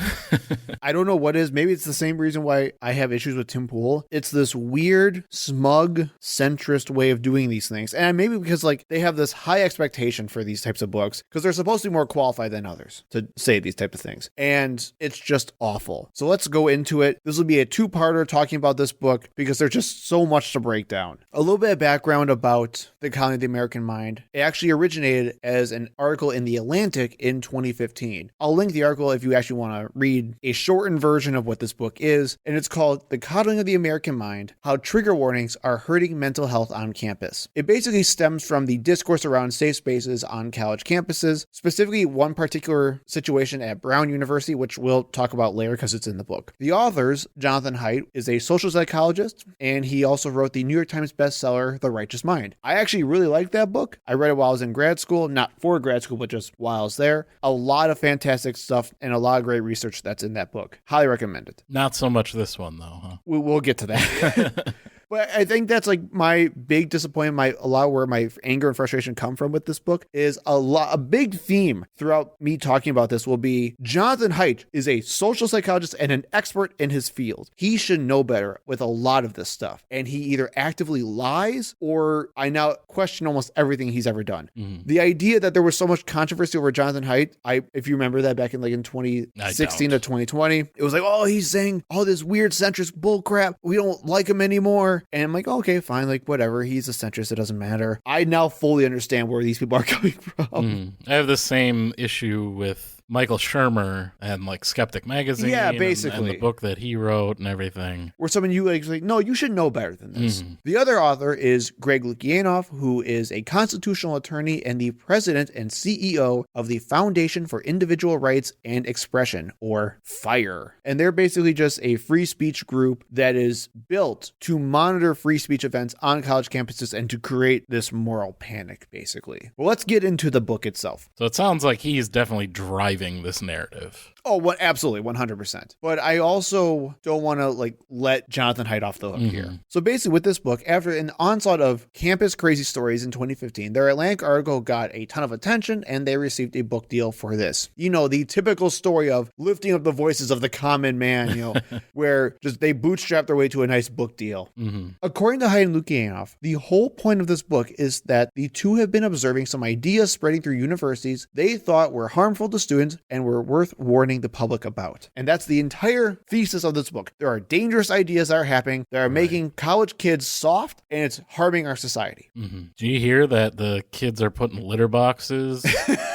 I don't know what it is. Maybe it's the same reason why I have issues with Tim Pool. It's this weird, smug, centrist way of doing these things. And maybe because like they have this high expectation for these types of books because they're supposed to be more qualified than others to say these types of things. And it's just awful. So let's go into it. This will be a two-parter talking about this book because there's just so much to break down. A little bit of background about The Coddling of the American Mind. It actually originated as an article in The Atlantic in 2015. I'll link the article if you actually want to read a shortened version of what this book is, and it's called The Coddling of the American Mind: How Trigger Warnings Are Hurting Mental Health on Campus. It basically stems from the discourse around safe spaces on college campuses, specifically one particular situation at Brown University, which we'll talk about later because it's in the book. The authors, Jonathan Haidt, is a social psychologist, and he also wrote the New York Times bestseller, The Righteous Mind. I actually really liked that book. I read it while I was in grad school, not for grad school, but just while I was there. A lot of fantastic stuff and a lot of great research that's in that book. Highly recommend it. Not so much this one, though, huh? We'll get to that. But I think that's like my big disappointment, a lot where my anger and frustration come from with this book is a big theme throughout me talking about this will be Jonathan Haidt is a social psychologist and an expert in his field. He should know better with a lot of this stuff. And he either actively lies or I now question almost everything he's ever done. Mm-hmm. The idea that there was so much controversy over Jonathan Haidt, if you remember that back in 2016 to 2020, it was like, oh, he's saying all this weird centrist bull crap. We don't like him anymore. And I'm like, okay, fine, like whatever. He's a centrist. It doesn't matter. I now fully understand where these people are coming from. I have the same issue with Michael Shermer and like Skeptic Magazine. Yeah, basically. And the book that he wrote and everything. Where someone you like, no, you should know better than this. Mm-hmm. The other author is Greg Lukianoff, who is a constitutional attorney and the president and CEO of the Foundation for Individual Rights and Expression, or FIRE. And they're basically just a free speech group that is built to monitor free speech events on college campuses and to create this moral panic, basically. Well, let's get into the book itself. So it sounds like he's definitely driving this narrative. Oh, absolutely, 100%. But I also don't want to let Jonathan Haidt off the hook here. So basically with this book, after an onslaught of campus crazy stories in 2015, their Atlantic article got a ton of attention and they received a book deal for this. You know, the typical story of lifting up the voices of the common man, where just they bootstrap their way to a nice book deal. Mm-hmm. According to Haidt and Lukianoff, the whole point of this book is that the two have been observing some ideas spreading through universities they thought were harmful to students and were worth warning the public about. And that's the entire thesis of this book. There are dangerous ideas that are happening that are making college kids soft, and it's harming our society. Mm-hmm. Do you hear that the kids are putting litter boxes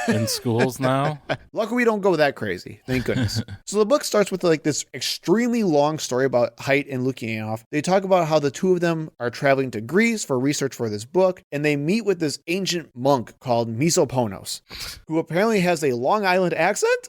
in schools now? Luckily, we don't go that crazy. Thank goodness. So the book starts with this extremely long story about Haidt and Lukianoff. They talk about how the two of them are traveling to Greece for research for this book, and they meet with this ancient monk called Misoponos, who apparently has a Long Island accent,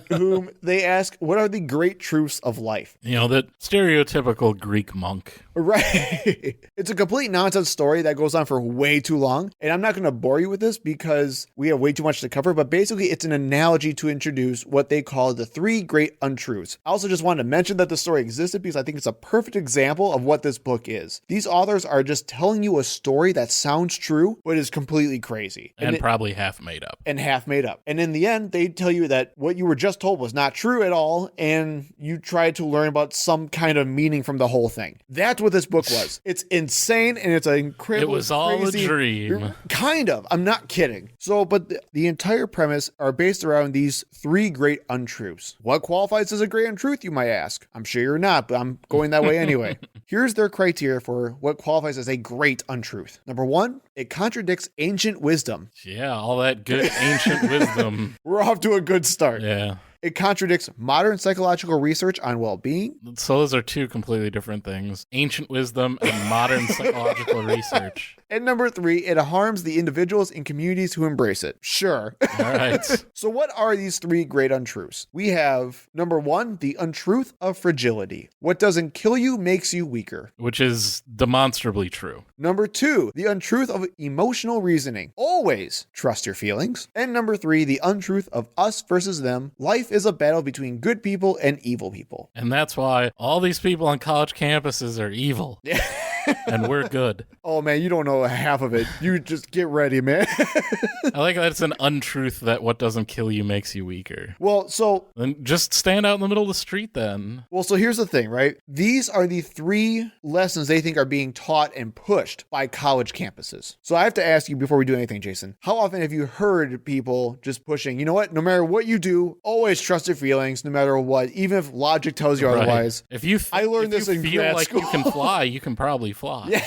whom they ask, what are the great truths of life? The stereotypical Greek monk. Right. It's a complete nonsense story that goes on for way too long. And I'm not going to bore you with this because we have way too much to cover. But basically, it's an analogy to introduce what they call the three great untruths. I also just wanted to mention that the story existed because I think it's a perfect example of what this book is. These authors are just telling you a story that sounds true, but is completely crazy. And probably half made up. And in the end, they tell you that what you were were just told was not true at all, and you tried to learn about some kind of meaning from the whole thing. That's what this book was. It's insane, and it's an incredible. It was all a dream. Kind of. I'm not kidding. So, but the entire premise are based around these 3 great untruths. What qualifies as a great untruth, you might ask? I'm sure you're not, but I'm going that way anyway. Here's their criteria for what qualifies as a great untruth. Number 1, it contradicts ancient wisdom. Yeah, all that good ancient wisdom. We're off to a good start. Yeah. It contradicts modern psychological research on well-being. So those are 2 completely different things. Ancient wisdom and modern psychological research. And number 3, it harms the individuals and communities who embrace it. Sure. All right. So what are these 3 great untruths? We have, number 1, the untruth of fragility. What doesn't kill you makes you weaker. Which is demonstrably true. Number 2, the untruth of emotional reasoning. Always trust your feelings. And number 3, the untruth of us versus them. Life is a battle between good people and evil people. And that's why all these people on college campuses are evil. And we're good. Oh, man, you don't know half of it. You just get ready, man. I like that it's an untruth that what doesn't kill you makes you weaker. Well, so... Then just stand out in the middle of the street then. Well, so here's the thing, right? These are the 3 lessons they think are being taught and pushed by college campuses. So I have to ask you before we do anything, Jason, how often have you heard people just pushing, you know what? No matter what you do, always trust your feelings, no matter what, even if logic tells you otherwise. If you I learned this in feel grad like school. you can fly, you can probably fly. Yeah.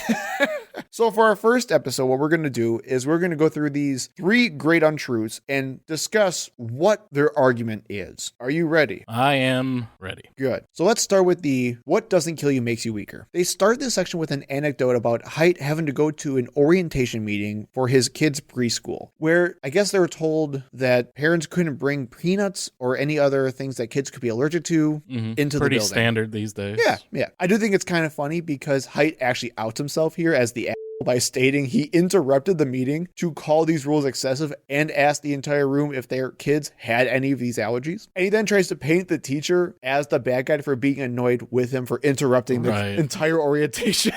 So for our first episode, what we're going to do is we're going to go through these 3 great untruths and discuss what their argument is. Are you ready? I am ready. Good. So let's start with the what doesn't kill you makes you weaker. They start this section with an anecdote about Haidt having to go to an orientation meeting for his kids' preschool, where I guess they were told that parents couldn't bring peanuts or any other things that kids could be allergic to into the building. Pretty standard these days. Yeah. I do think it's kind of funny because Haidt actually outs himself here as the by stating he interrupted the meeting to call these rules excessive and ask the entire room if their kids had any of these allergies. And he then tries to paint the teacher as the bad guy for being annoyed with him for interrupting the entire orientation.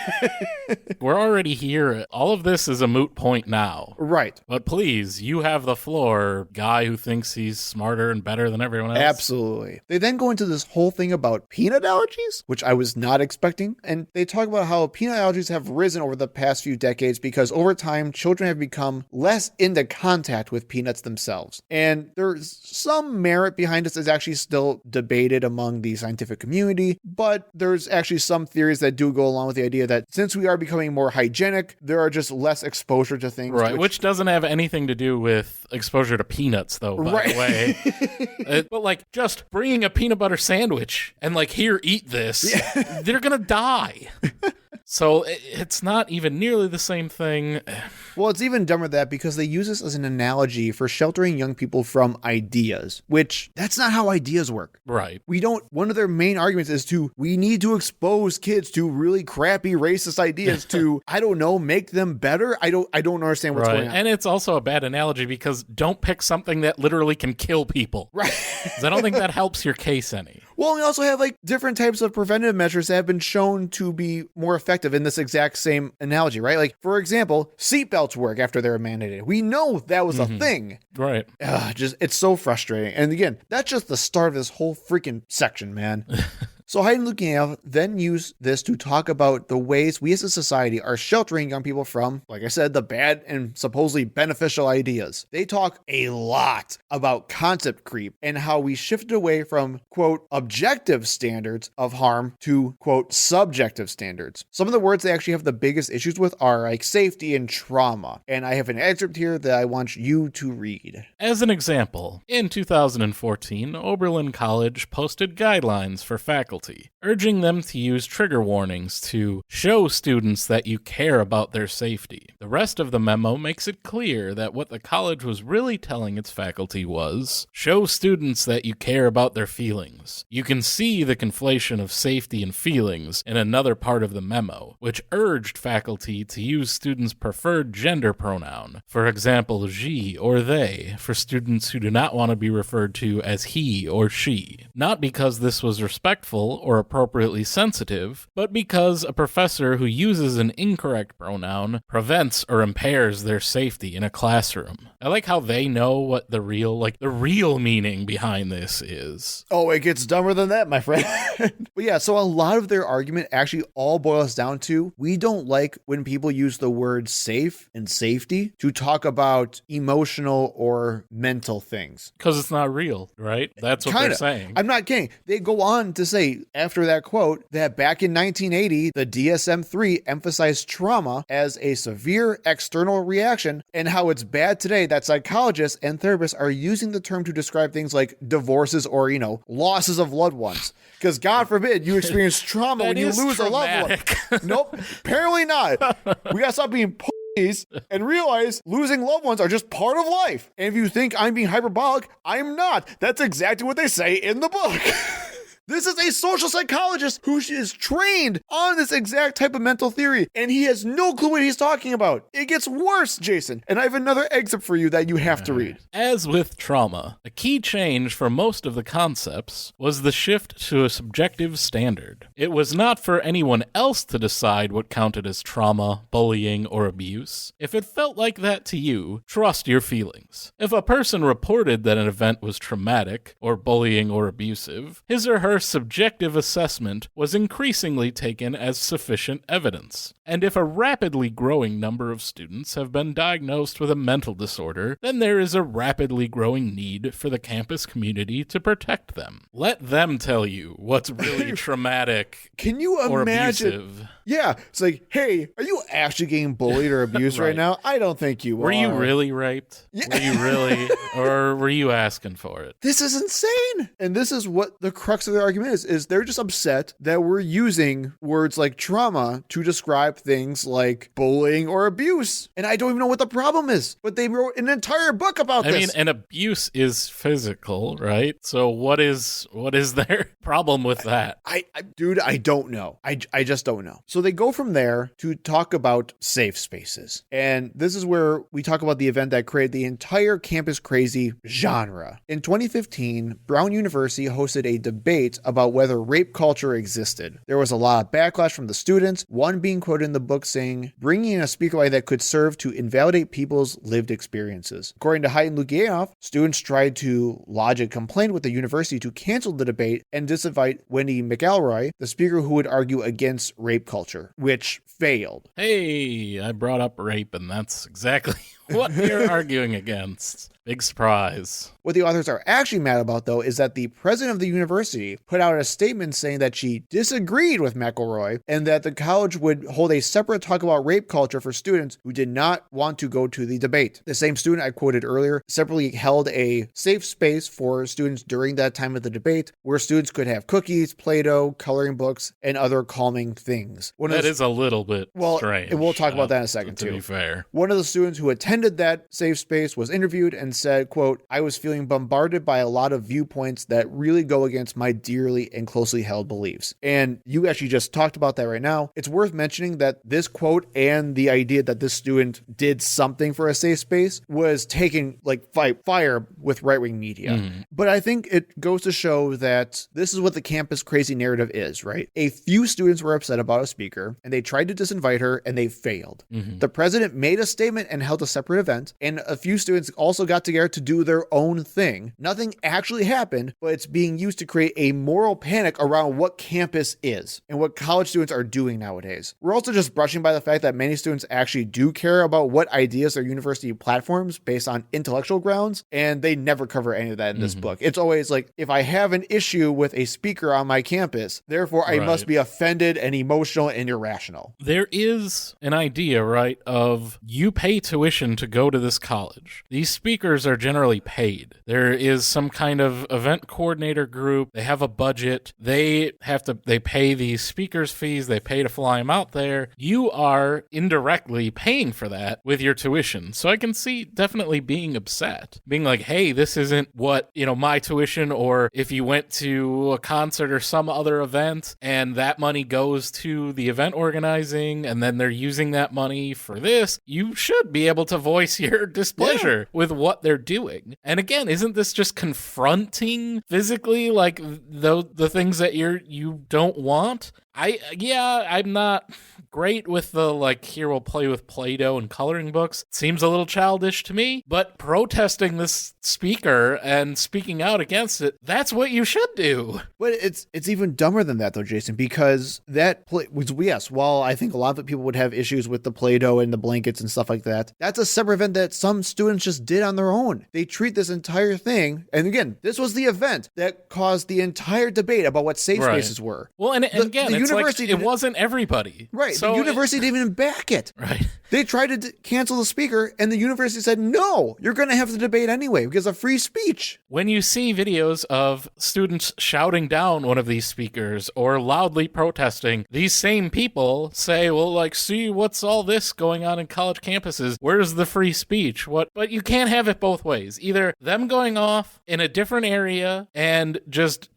We're already here. All of this is a moot point now. Right. But please, you have the floor, guy who thinks he's smarter and better than everyone else. Absolutely. They then go into this whole thing about peanut allergies, which I was not expecting. And they talk about how peanut allergies have risen over the past few decades because over time, children have become less into contact with peanuts themselves. And there's some merit behind this is actually still debated among the scientific community, but there's actually some theories that do go along with the idea that since we are becoming more hygienic, there are just less exposure to things. Right, which doesn't have anything to do with exposure to peanuts, though, by the way. But like just bringing a peanut butter sandwich and like, here, eat this, they're going to die. So it's not even nearly the same thing. Well, it's even dumber than that because they use this as an analogy for sheltering young people from ideas, which that's not how ideas work. Right. One of their main arguments is we need to expose kids to really crappy racist ideas to, I don't know, make them better. I don't understand what's going on. And it's also a bad analogy because don't pick something that literally can kill people. Right. I don't think that helps your case any. Well, we also have like different types of preventative measures that have been shown to be more effective in this exact same analogy, right? Like, for example, seatbelts work after they're mandated. We know that was a thing. Right. It's so frustrating. And again, that's just the start of this whole freaking section, man. So Haidt and Lukianoff then use this to talk about the ways we as a society are sheltering young people from, like I said, the bad and supposedly beneficial ideas. They talk a lot about concept creep and how we shifted away from, quote, objective standards of harm to, quote, subjective standards. Some of the words they actually have the biggest issues with are like safety and trauma. And I have an excerpt here that I want you to read. As an example, in 2014, Oberlin College posted guidelines for faculty, urging them to use trigger warnings to show students that you care about their safety. The rest of the memo makes it clear that what the college was really telling its faculty was, show students that you care about their feelings. You can see the conflation of safety and feelings in another part of the memo, which urged faculty to use students' preferred gender pronoun, for example, she or they, for students who do not want to be referred to as he or she. Not because this was respectful racial or appropriately sensitive, but because a professor who uses an incorrect pronoun prevents or impairs their safety in a classroom. I like how they know what the real meaning behind this is. Oh, it gets dumber than that, my friend. But yeah, so a lot of their argument actually all boils down to, we don't like when people use the word safe and safety to talk about emotional or mental things. Because it's not real, right? That's what they're saying. I'm not kidding. They go on to say, after that quote, that back in 1980, the DSM-3 emphasized trauma as a severe external reaction, and how it's bad today that psychologists and therapists are using the term to describe things like divorces or, losses of loved ones. Because God forbid you experience trauma when you lose a loved one. Nope, apparently not. We gotta stop being pussies and realize losing loved ones are just part of life. And if you think I'm being hyperbolic, I'm not. That's exactly what they say in the book. This is a social psychologist who is trained on this exact type of mental theory, and he has no clue what he's talking about. It gets worse, Jason. And I have another excerpt for you that you have to read. As with trauma, a key change for most of the concepts was the shift to a subjective standard. It was not for anyone else to decide what counted as trauma, bullying, or abuse. If it felt like that to you, trust your feelings. If a person reported that an event was traumatic, or bullying, or abusive, his or her subjective assessment was increasingly taken as sufficient evidence. And if a rapidly growing number of students have been diagnosed with a mental disorder, then there is a rapidly growing need for the campus community to protect them. Let them tell you what's really traumatic. Can you imagine? Or abusive. Yeah, it's like, hey, are you actually getting bullied or abused right now? I don't think you are. Were you really raped? Yeah. Were you really, or were you asking for it? This is insane. And this is what the crux of the argument is they're just upset that we're using words like trauma to describe things like bullying or abuse. And I don't even know what the problem is, but they wrote an entire book about this. I mean, and abuse is physical, right? So what is their problem with that? Dude, I don't know. I just don't know. So they go from there to talk about safe spaces. And this is where we talk about the event that created the entire campus crazy genre. In 2015, Brown University hosted a debate about whether rape culture existed. There was a lot of backlash from the students, one being quoted in the book saying, bringing in a speaker like that could serve to invalidate people's lived experiences. According to Hayden Lukianoff, students tried to lodge a complaint with the university to cancel the debate and disinvite Wendy McElroy, the speaker who would argue against rape culture, which failed. Hey, I brought up rape, and that's exactly what you're arguing against. Big surprise. What the authors are actually mad about, though, is that the president of the university put out a statement saying that she disagreed with McElroy and that the college would hold a separate talk about rape culture for students who did not want to go to the debate. The same student I quoted earlier separately held a safe space for students during that time of the debate where students could have cookies, Play-Doh, coloring books, and other calming things. That is a little bit strange. And we'll talk about that in a second, too. To be fair. One of the students who attended that safe space was interviewed and said, quote, I was feeling bombarded by a lot of viewpoints that really go against my dearly and closely held beliefs. And you actually just talked about that right now. It's worth mentioning that this quote and the idea that this student did something for a safe space was taken like fire with right-wing media. But I think it goes to show that this is what the campus crazy narrative is, right? A few students were upset about a speaker and they tried to disinvite her and they failed. The president made a statement and held a separate event, and a few students also got together to do their own thing. Nothing actually happened, but it's being used to create a moral panic around what campus is and what college students are doing nowadays. We're also just brushing by the fact that many students actually do care about what ideas are university platforms based on intellectual grounds, and they never cover any of that in this book. It's always like, if I have an issue with a speaker on my campus, therefore I must be offended and emotional and irrational. There is an idea, right, of you pay tuition to go to this college. These speakers are generally paid. There is some kind of event coordinator group. They have a budget. They pay these speakers fees. They pay to fly them out there. You are indirectly paying for that with your tuition. So I can see definitely being upset, being like, hey, this isn't what, my tuition, or if you went to a concert or some other event and that money goes to the event organizing and then they're using that money for this, you should be able to voice your displeasure with what what they're doing. And again, isn't this just confronting physically like the things that you don't want? I'm not great with the, like, here we'll play with Play-Doh and coloring books. Seems a little childish to me, but protesting this speaker and speaking out against it, that's what you should do. But it's even dumber than that, though, Jason, because that yes, while I think a lot of people would have issues with the Play-Doh and the blankets and stuff like that, that's a separate event that some students just did on their own. They treat this entire thing, and again, this was the event that caused the entire debate about what safe spaces were. Well, and again, it's like, it wasn't everybody. Right. So the university didn't even back it. Right. They tried to cancel the speaker, and the university said, no, you're going to have the debate anyway because of free speech. When you see videos of students shouting down one of these speakers or loudly protesting, these same people say, well, like, see, what's all this going on in college campuses? Where's the free speech? But you can't have it both ways. Either them going off in a different area and just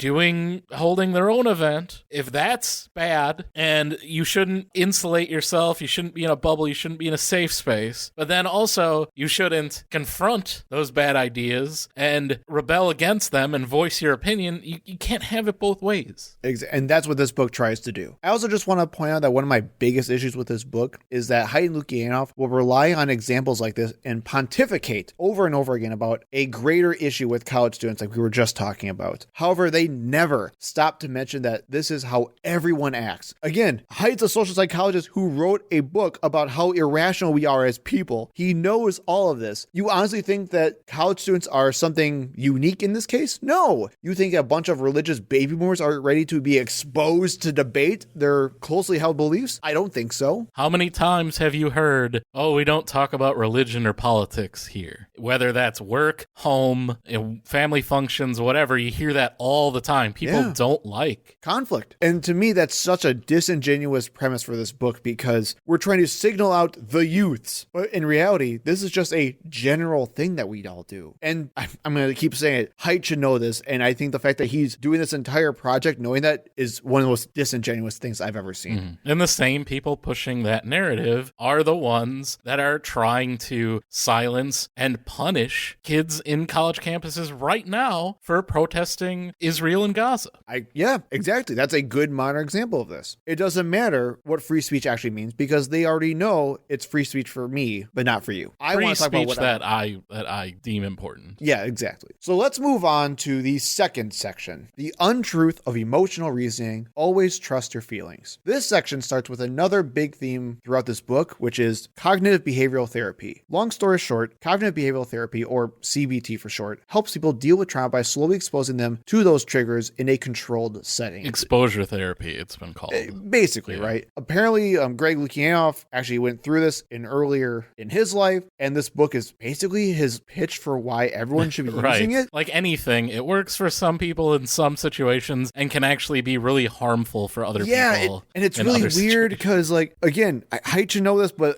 holding their own event, if that's bad, and you shouldn't insulate yourself, you shouldn't be in a bubble, you shouldn't be in a safe space, but then also you shouldn't confront those bad ideas and rebel against them and voice your opinion. You can't have it both ways. And that's what this book tries to do. I also just want to point out that one of my biggest issues with this book is that Hayden Lukianoff will rely on examples like this and pontificate over and over again about a greater issue with college students like we were just talking about. However, they never stop to mention that this is how everyone acts. Again, Hayden's a social psychologist who wrote a book about how irrational we are as people. He knows all of this. You honestly think that college students are something unique in this case? No. You think a bunch of religious baby boomers are ready to be exposed to debate their closely held beliefs? I don't think so. How many times have you heard, oh, we don't talk about religion or politics here? Whether that's work, home, family functions, whatever, you hear that all the time. People don't like conflict. And to me, that's such a disingenuous premise for this book because we're trying to signal out the youths. But in reality, this is just a general thing that we all do. And I'm going to keep saying it. Haidt should know this. And I think the fact that he's doing this entire project knowing that is one of the most disingenuous things I've ever seen. Mm-hmm. And the same people pushing that narrative are the ones that are trying to silence and punish kids in college campuses right now for protesting Israel and Gaza. Yeah, exactly. That's a good modern example of this. It doesn't matter what free speech actually means because they already know it's free speech for me, but not for you. I free want to talk about speech that I deem important. Yeah, exactly. So let's move on to the second section, the untruth of emotional reasoning. Always trust your feelings. This section starts with another big theme throughout this book, which is cognitive behavioral therapy. Long story short, cognitive behavioral therapy, or CBT for short, helps people deal with trauma by slowly exposing them to those triggers in a controlled setting. Exposure therapy, it's been called. Basically, right? Apparently, Greg Lukianoff actually went through this earlier in his life, and this book is basically his pitch for why everyone should be right. using it. Like anything, it works for some people in some situations and can actually be really harmful for other people. And it's really weird because, like, again, I hate to know this, but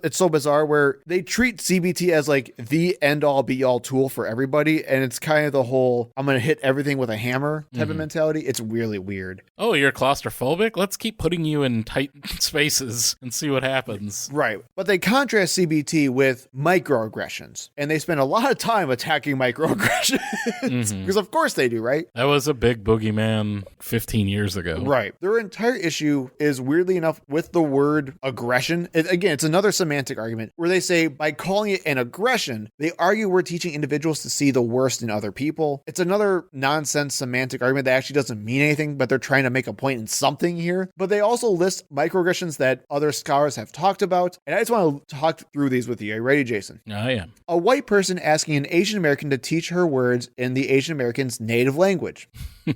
it's so bizarre where they treat CBT as like the end-all be-all tool for everybody, and it's kind of the whole I'm going to hit everything with a hammer type of mentality. It's really weird. Oh, you're claustrophobic? Let's keep putting you in tight spaces and see what happens. Right. But they contrast CBT with microaggressions, and they spend a lot of time attacking microaggressions because of course they do, right? That was a big boogeyman 15 years ago. Right. Their entire issue is weirdly enough with the word aggression. Again, it's another semantic argument where they say by calling it an aggression, they argue we're teaching individuals to see the worst in other people. It's another nonsense semantic argument that actually doesn't mean anything, but they're trying to make a point in something here. But they also list microaggressions that other scholars have talked about. And I just want to talk through these with you. Are you ready, Jason? I am. A white person asking an Asian American to teach her words in the Asian American's native language.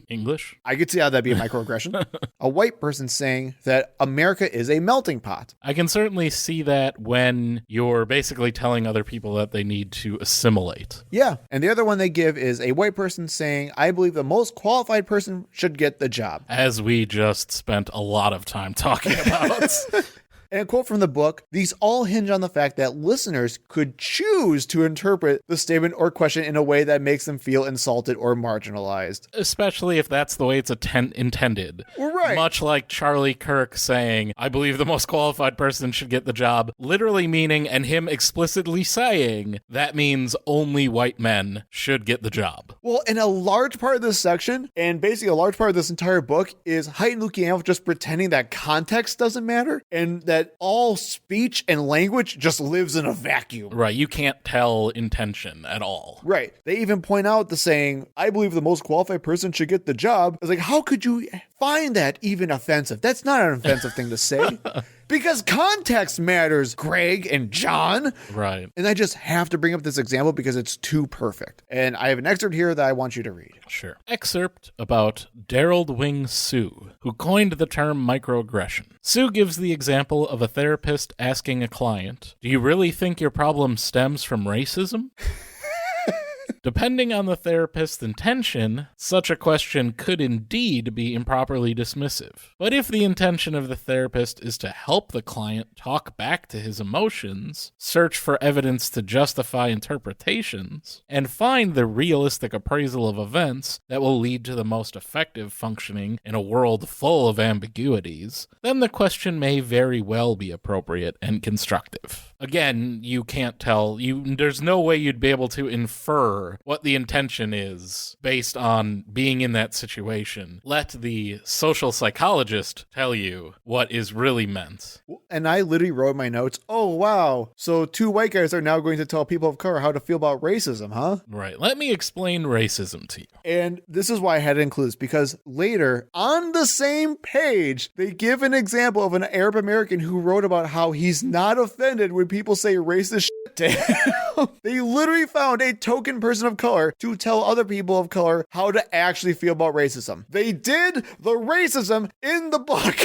English? I could see how that'd be a microaggression. A white person saying that America is a melting pot. I can certainly see that when you're basically telling other people that they need to assimilate. Yeah. And the other one they give is a white person saying, I believe the most qualified person should get the job. As we just spent a lot of time talking about. And a quote from the book, these all hinge on the fact that listeners could choose to interpret the statement or question in a way that makes them feel insulted or marginalized. Especially if that's the way it's intended. Right. Much like Charlie Kirk saying, I believe the most qualified person should get the job, literally meaning, and him explicitly saying, that means only white men should get the job. Well, and a large part of this section, and basically a large part of this entire book, is Height and Lukianoff just pretending that context doesn't matter and that all speech and language just lives in a vacuum. Right, you can't tell intention at all. Right. They even point out the saying, I believe the most qualified person should get the job. It's like, how could you find that even offensive? That's not an offensive thing to say. Because context matters, Greg and John. Right. And I just have to bring up this example because it's too perfect. And I have an excerpt here that I want you to read. Sure. Excerpt about Daryl Wing Sue, who coined the term microaggression. Sue gives the example of a therapist asking a client, do you really think your problem stems from racism? Depending on the therapist's intention, such a question could indeed be improperly dismissive. But if the intention of the therapist is to help the client talk back to his emotions, search for evidence to justify interpretations, and find the realistic appraisal of events that will lead to the most effective functioning in a world full of ambiguities, then the question may very well be appropriate and constructive. Again, you can't tell. There's no way you'd be able to infer what the intention is based on being in that situation. Let the social psychologist tell you what is really meant. And I literally wrote in my notes, oh, wow. So 2 white guys are now going to tell people of color how to feel about racism, huh? Right. Let me explain racism to you. And this is why I had to include this, because later on the same page, they give an example of an Arab American who wrote about how he's not offended when people say racist shit to him. They literally found a token person of color to tell other people of color how to actually feel about racism. They did the racism in the book.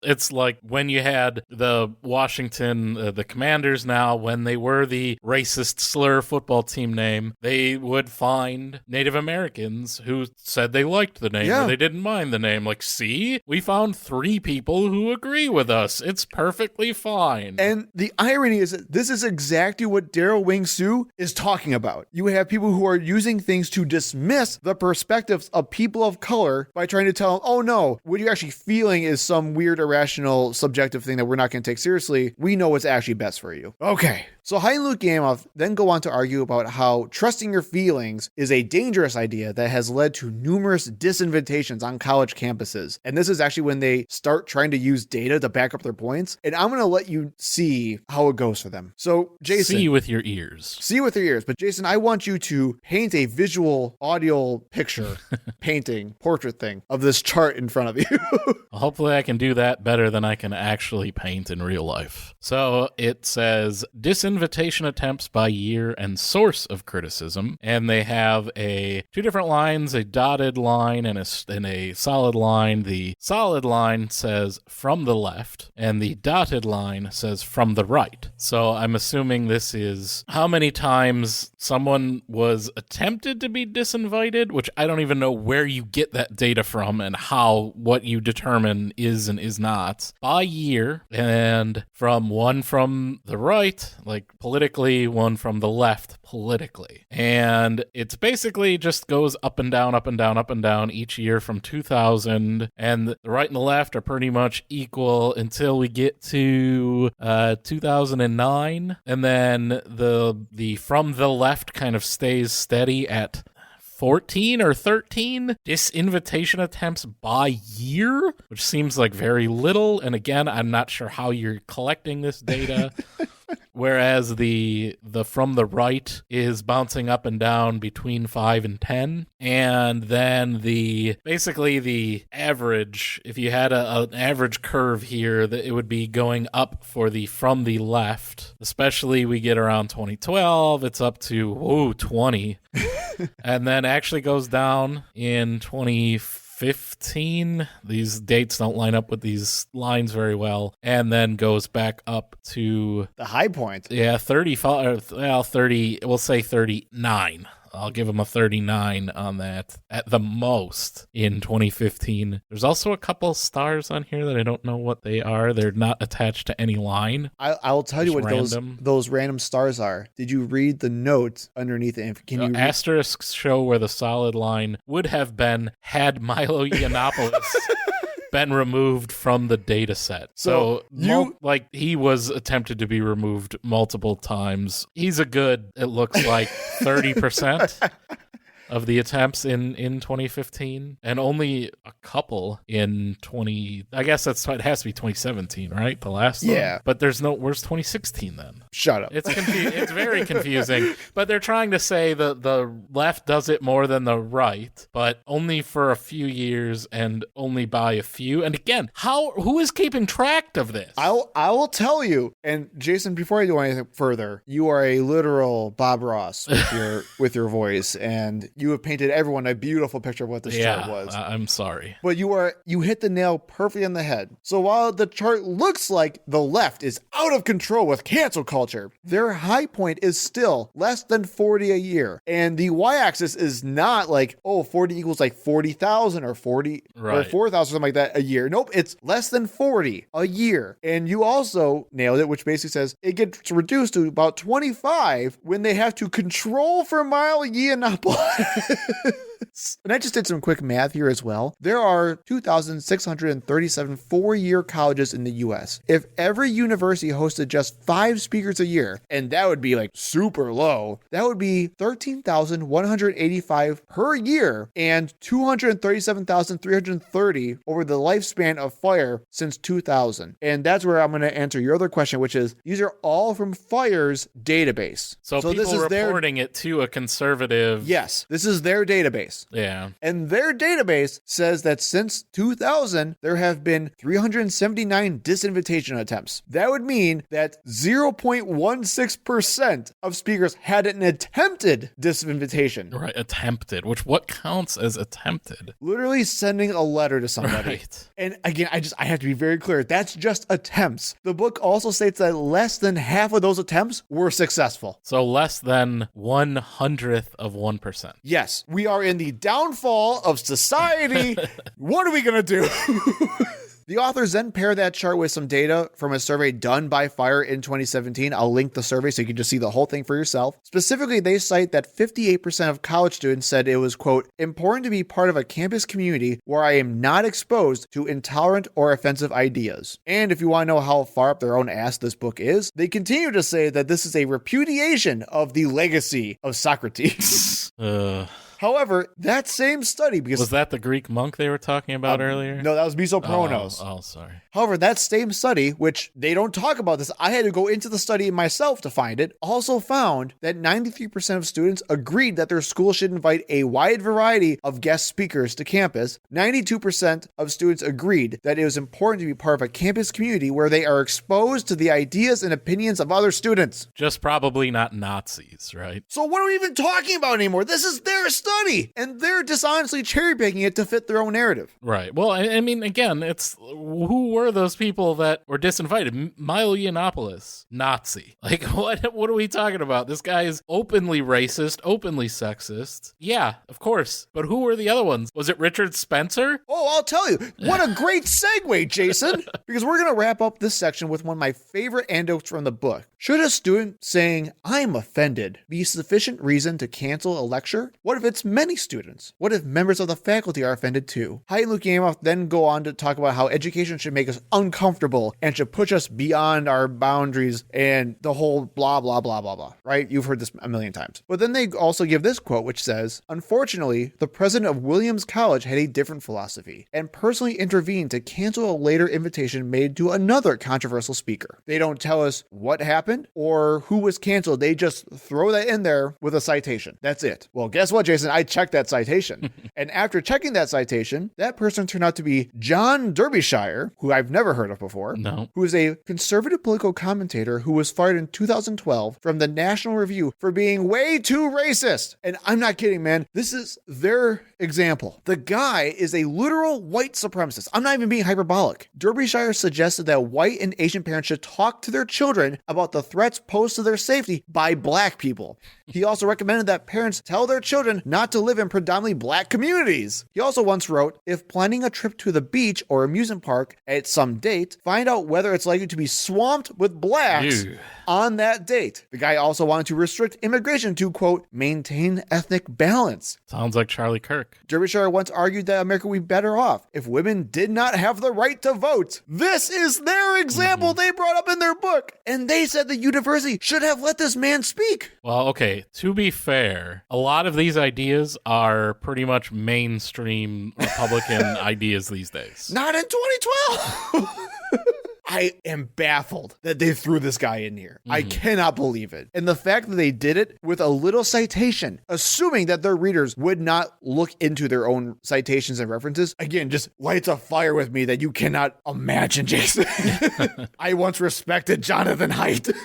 It's like when you had the Washington, the Commanders now, when they were the racist slur football team name, they would find Native Americans who said they liked the name or they didn't mind the name. Like, see, we found 3 people who agree with us. It's perfectly fine. And the irony is that this is exactly what Daryl Wing Sue is talking about. You have people who are using things to dismiss the perspectives of people of color by trying to tell them, oh no, what you're actually feeling is some weird irrational, subjective thing that we're not going to take seriously. We know what's actually best for you. Okay. So Hein and Luke Gamoff then go on to argue about how trusting your feelings is a dangerous idea that has led to numerous disinvitations on college campuses. And this is actually when they start trying to use data to back up their points. And I'm going to let you see how it goes for them. So Jason. See with your ears. See with your ears. But Jason, I want you to paint a visual audio picture, painting, portrait thing of this chart in front of you. Well, hopefully I can do that better than I can actually paint in real life. So it says disinvitation attempts by year and source of criticism, and they have 2 different lines, a dotted line and a solid line. The solid line says from the left, and the dotted line says from the right. So I'm assuming this is how many times someone was attempted to be disinvited, which I don't even know where you get that data from and what you determine is and is not, by year, and one from the right, like politically, one from the left politically. And it's basically just goes up and down, up and down, up and down each year from 2000, and the right and the left are pretty much equal until we get to 2009, and then the from the left kind of stays steady at 14 or 13 disinvitation attempts by year, which seems like very little. And again, I'm not sure how you're collecting this data. Whereas the from the right is bouncing up and down between 5 and 10. And then basically the average, if you had an average curve here, that it would be going up for the from the left. Especially we get around 2012, it's up to 20. And then actually goes down in 2015. These dates don't line up with these lines very well. And then goes back up to the high point. Yeah, 30, we'll say 39. I'll give him a 39 on that at the most in 2015. There's also a couple stars on here that I don't know what they are. They're not attached to any line. I'll tell you what random. those random stars are. Did you read the notes underneath it? Can you read? Asterisks show where the solid line would have been had Milo Yiannopoulos been removed from the data set. So he was attempted to be removed multiple times. He's a good, it looks like 30% of the attempts in 2015, and only a couple in I guess it has to be 2017, right? The last one. Yeah. But where's 2016 then? Shut up. It's it's very confusing, but they're trying to say the left does it more than the right, but only for a few years and only by a few. And again, who is keeping track of this? I will tell you. And Jason, before I do anything further, you are a literal Bob Ross with your voice, and you have painted everyone a beautiful picture of what this chart was. I'm sorry. But you hit the nail perfectly on the head. So while the chart looks like the left is out of control with cancel culture, their high point is still less than 40 a year. And the y-axis is not like, 40 equals like 40,000 or 40 or 4,000, something like that a year. Nope, it's less than 40 a year. And you also nailed it, which basically says it gets reduced to about 25 when they have to control for Milo Yiannopoulos. And I just did some quick math here as well. There are 2,637 four-year colleges in the U.S. If every university hosted just 5 speakers a year, and that would be like super low, that would be 13,185 per year and 237,330 over the lifespan of FIRE since 2000. And that's where I'm going to answer your other question, which is these are all from FIRE's database. So people this is reporting it to a conservative. Yes, this is their database. Yeah. And their database says that since 2000, there have been 379 disinvitation attempts. That would mean that 0.16% of speakers had an attempted disinvitation. Right, attempted. What counts as attempted? Literally sending a letter to somebody. Right. And again, I have to be very clear. That's just attempts. The book also states that less than half of those attempts were successful. So less than 1/100th of 1%. Yes, we are in the downfall of society. What are we going to do? The authors then pair that chart with some data from a survey done by FIRE in 2017. I'll link the survey so you can just see the whole thing for yourself. Specifically, they cite that 58% of college students said it was, quote, important to be part of a campus community where I am not exposed to intolerant or offensive ideas. And if you want to know how far up their own ass this book is, they continue to say that this is a repudiation of the legacy of Socrates. However, that same study, because was that the Greek monk they were talking about earlier? No, that was Misopronos. Oh, sorry. However, that same study, which they don't talk about this, I had to go into the study myself to find it, also found that 93% of students agreed that their school should invite a wide variety of guest speakers to campus. 92% of students agreed that it was important to be part of a campus community where they are exposed to the ideas and opinions of other students. Just probably not Nazis, right? So what are we even talking about anymore? This is their study, and they're dishonestly cherry-picking it to fit their own narrative. Right. Well, I mean, again, it's who were those people that were disinvited? Milo Yiannopoulos, Nazi. Like, what are we talking about? This guy is openly racist, openly sexist. Yeah, of course. But who were the other ones? Was it Richard Spencer? Oh, I'll tell you. What a great segue, Jason. Because we're going to wrap up this section with one of my favorite anecdotes from the book. Should a student saying, I'm offended, be sufficient reason to cancel a lecture? What if it's many students? What if members of the faculty are offended too? Haidt and Lukianoff then go on to talk about how education should make us uncomfortable and should push us beyond our boundaries and the whole blah, blah, blah, blah, blah, right? You've heard this a million times. But then they also give this quote, which says, unfortunately, the president of Williams College had a different philosophy and personally intervened to cancel a later invitation made to another controversial speaker. They don't tell us what happened or who was canceled. They just throw that in there with a citation. That's it. Well, guess what, Jason? I checked that citation. And after checking that citation, that person turned out to be John Derbyshire, who I've never heard of before. No. Who is a conservative political commentator who was fired in 2012 from the National Review for being way too racist. And I'm not kidding, man. This is their example. The guy is a literal white supremacist. I'm not even being hyperbolic. Derbyshire suggested that white and Asian parents should talk to their children about the threats posed to their safety by black people. He also recommended that parents tell their children not to live in predominantly black communities. He also once wrote, if planning a trip to the beach or amusement park at some date, find out whether it's likely to be swamped with blacks on that date. The guy also wanted to restrict immigration to, quote, maintain ethnic balance. Sounds like Charlie Kirk. Derbyshire once argued that America would be better off if women did not have the right to vote. This is their example they brought up in their book. And they said the university should have let this man speak. Well, okay, to be fair, a lot of these ideas are pretty much mainstream Republican ideas these days. Not in 2012. I am baffled that they threw this guy in here. I cannot believe it. And the fact that they did it with a little citation, assuming that their readers would not look into their own citations and references, again, just lights a fire with me that you cannot imagine, Jason. I once respected Jonathan Haidt.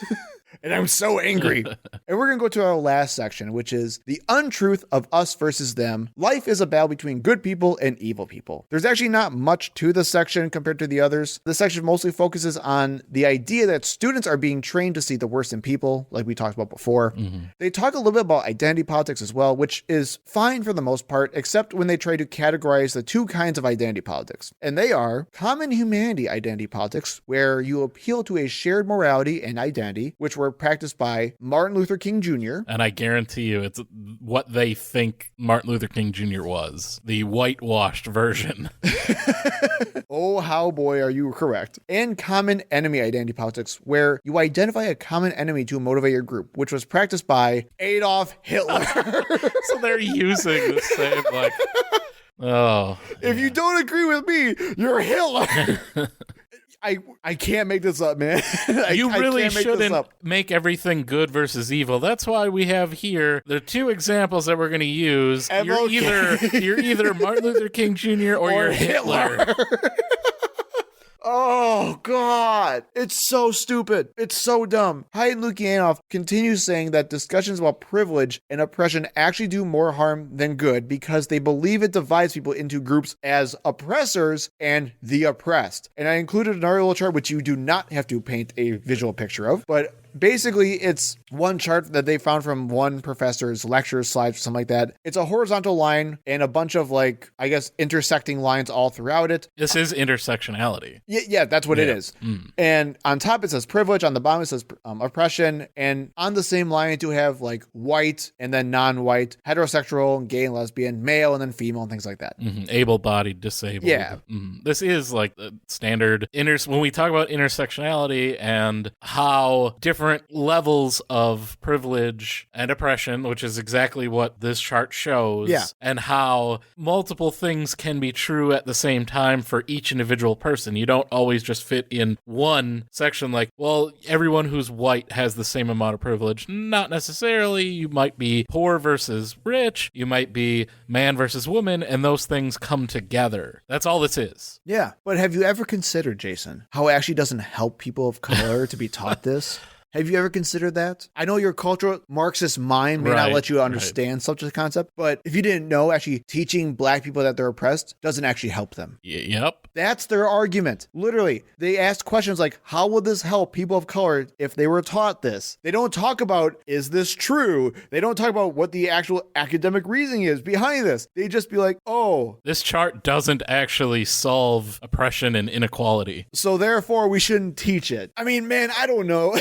And I'm so angry. And we're going to go to our last section, which is the untruth of us versus them. Life is a battle between good people and evil people. There's actually not much to this section compared to the others. This section mostly focuses on the idea that students are being trained to see the worst in people, like we talked about before. They talk a little bit about identity politics as well, which is fine for the most part, except when they try to categorize the two kinds of identity politics. And they are common humanity identity politics, where you appeal to a shared morality and identity, which were practiced by Martin Luther King Jr. And I guarantee you it's what they think Martin Luther King Jr. was, the whitewashed version. Oh, how boy are you correct. And common enemy identity politics, where you identify a common enemy to motivate your group, which was practiced by Adolf Hitler. So they're using the same, like, oh. If you don't agree with me, you're Hitler. I can't make this up, man. You really shouldn't make everything good versus evil. That's why we have here the two examples that we're going to use. You're either Martin Luther King Jr. or you're Hitler. Oh, God. It's so stupid. It's so dumb. Haidt and Lukianoff continues saying that discussions about privilege and oppression actually do more harm than good because they believe it divides people into groups as oppressors and the oppressed. And I included another little chart, which you do not have to paint a visual picture of, but basically, it's one chart that they found from one professor's lecture slides or something like that. It's a horizontal line and a bunch of, like, I guess, intersecting lines all throughout it. This is intersectionality. Yeah, that's what it is. And on top it says privilege, on the bottom it says oppression, and on the same line you have like white and then non-white, heterosexual, gay and lesbian, male and then female and things like that. Able-bodied, disabled. Yeah. This is like the standard when we talk about intersectionality and how different levels of privilege and oppression, which is exactly what this chart shows, and how multiple things can be true at the same time for each individual person. You don't always just fit in one section like, well, everyone who's white has the same amount of privilege. Not necessarily. You might be poor versus rich. You might be man versus woman, and those things come together. That's all this is. Yeah. But have you ever considered, Jason, how it actually doesn't help people of color to be taught this? Have you ever considered that? I know your cultural Marxist mind may not let you understand such a concept, but if you didn't know, actually teaching black people that they're oppressed doesn't actually help them. Yep. That's their argument. Literally, they ask questions like, how will this help people of color if they were taught this? They don't talk about, is this true? They don't talk about what the actual academic reasoning is behind this. They just be like, oh. This chart doesn't actually solve oppression and inequality. So therefore, we shouldn't teach it. I mean, man, I don't know.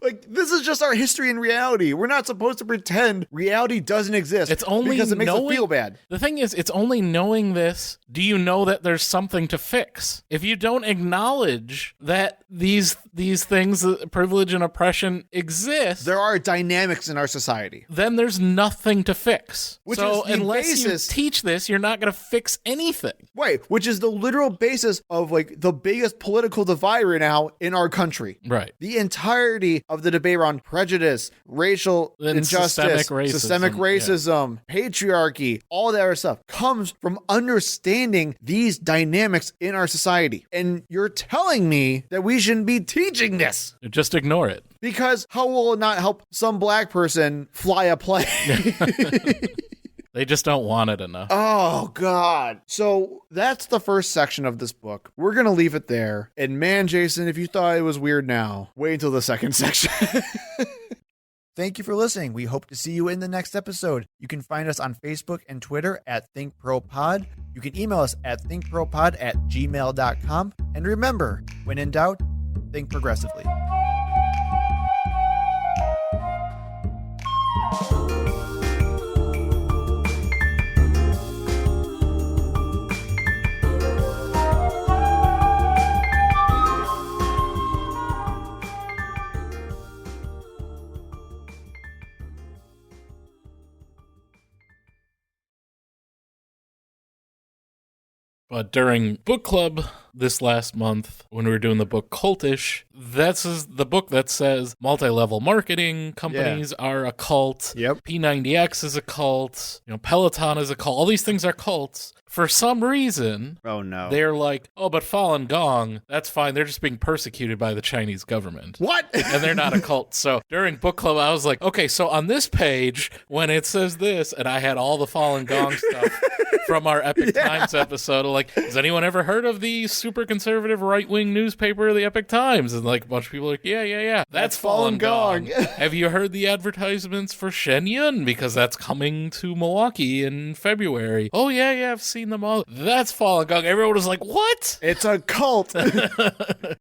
Like, this is just our history and reality. We're not supposed to pretend reality doesn't exist. It's only because it makes us feel bad. The thing is, it's only knowing this. Do you know that there's something to fix? If you don't acknowledge that these things, privilege and oppression, exist, there are dynamics in our society, then there's nothing to fix. So unless you teach this, you're not going to fix anything. Right, which is the literal basis of like the biggest political divide right now in our country. Right. The entirety majority of the debate around prejudice, racial injustice, systemic racism, patriarchy, all that other stuff comes from understanding these dynamics in our society. And you're telling me that we shouldn't be teaching this. Just ignore it. Because how will it not help some black person fly a plane? They just don't want it enough. Oh, God. So that's the first section of this book. We're going to leave it there. And man, Jason, if you thought it was weird now, wait until the second section. Thank you for listening. We hope to see you in the next episode. You can find us on Facebook and Twitter at ThinkProPod. You can email us at thinkpropod@gmail.com. And remember, when in doubt, think progressively. But during book club this last month, when we were doing the book Cultish, that's the book that says multi-level marketing companies are a cult. Yep. P90X is a cult. Peloton is a cult. All these things are cults. For some reason, they're like, oh, but Falun Gong, that's fine. They're just being persecuted by the Chinese government. What? And they're not a cult. So during book club, I was like, okay, so on this page, when it says this, and I had all the Falun Gong stuff from our Epic Times episode, like, has anyone ever heard of the super conservative right-wing newspaper, the Epic Times? And like a bunch of people are like, yeah. That's Falun Gong. Have you heard the advertisements for Shenyun? Because that's coming to Milwaukee in February. Oh, yeah, I've seen them all. That's Falun Gong. Everyone was like, what? It's a cult.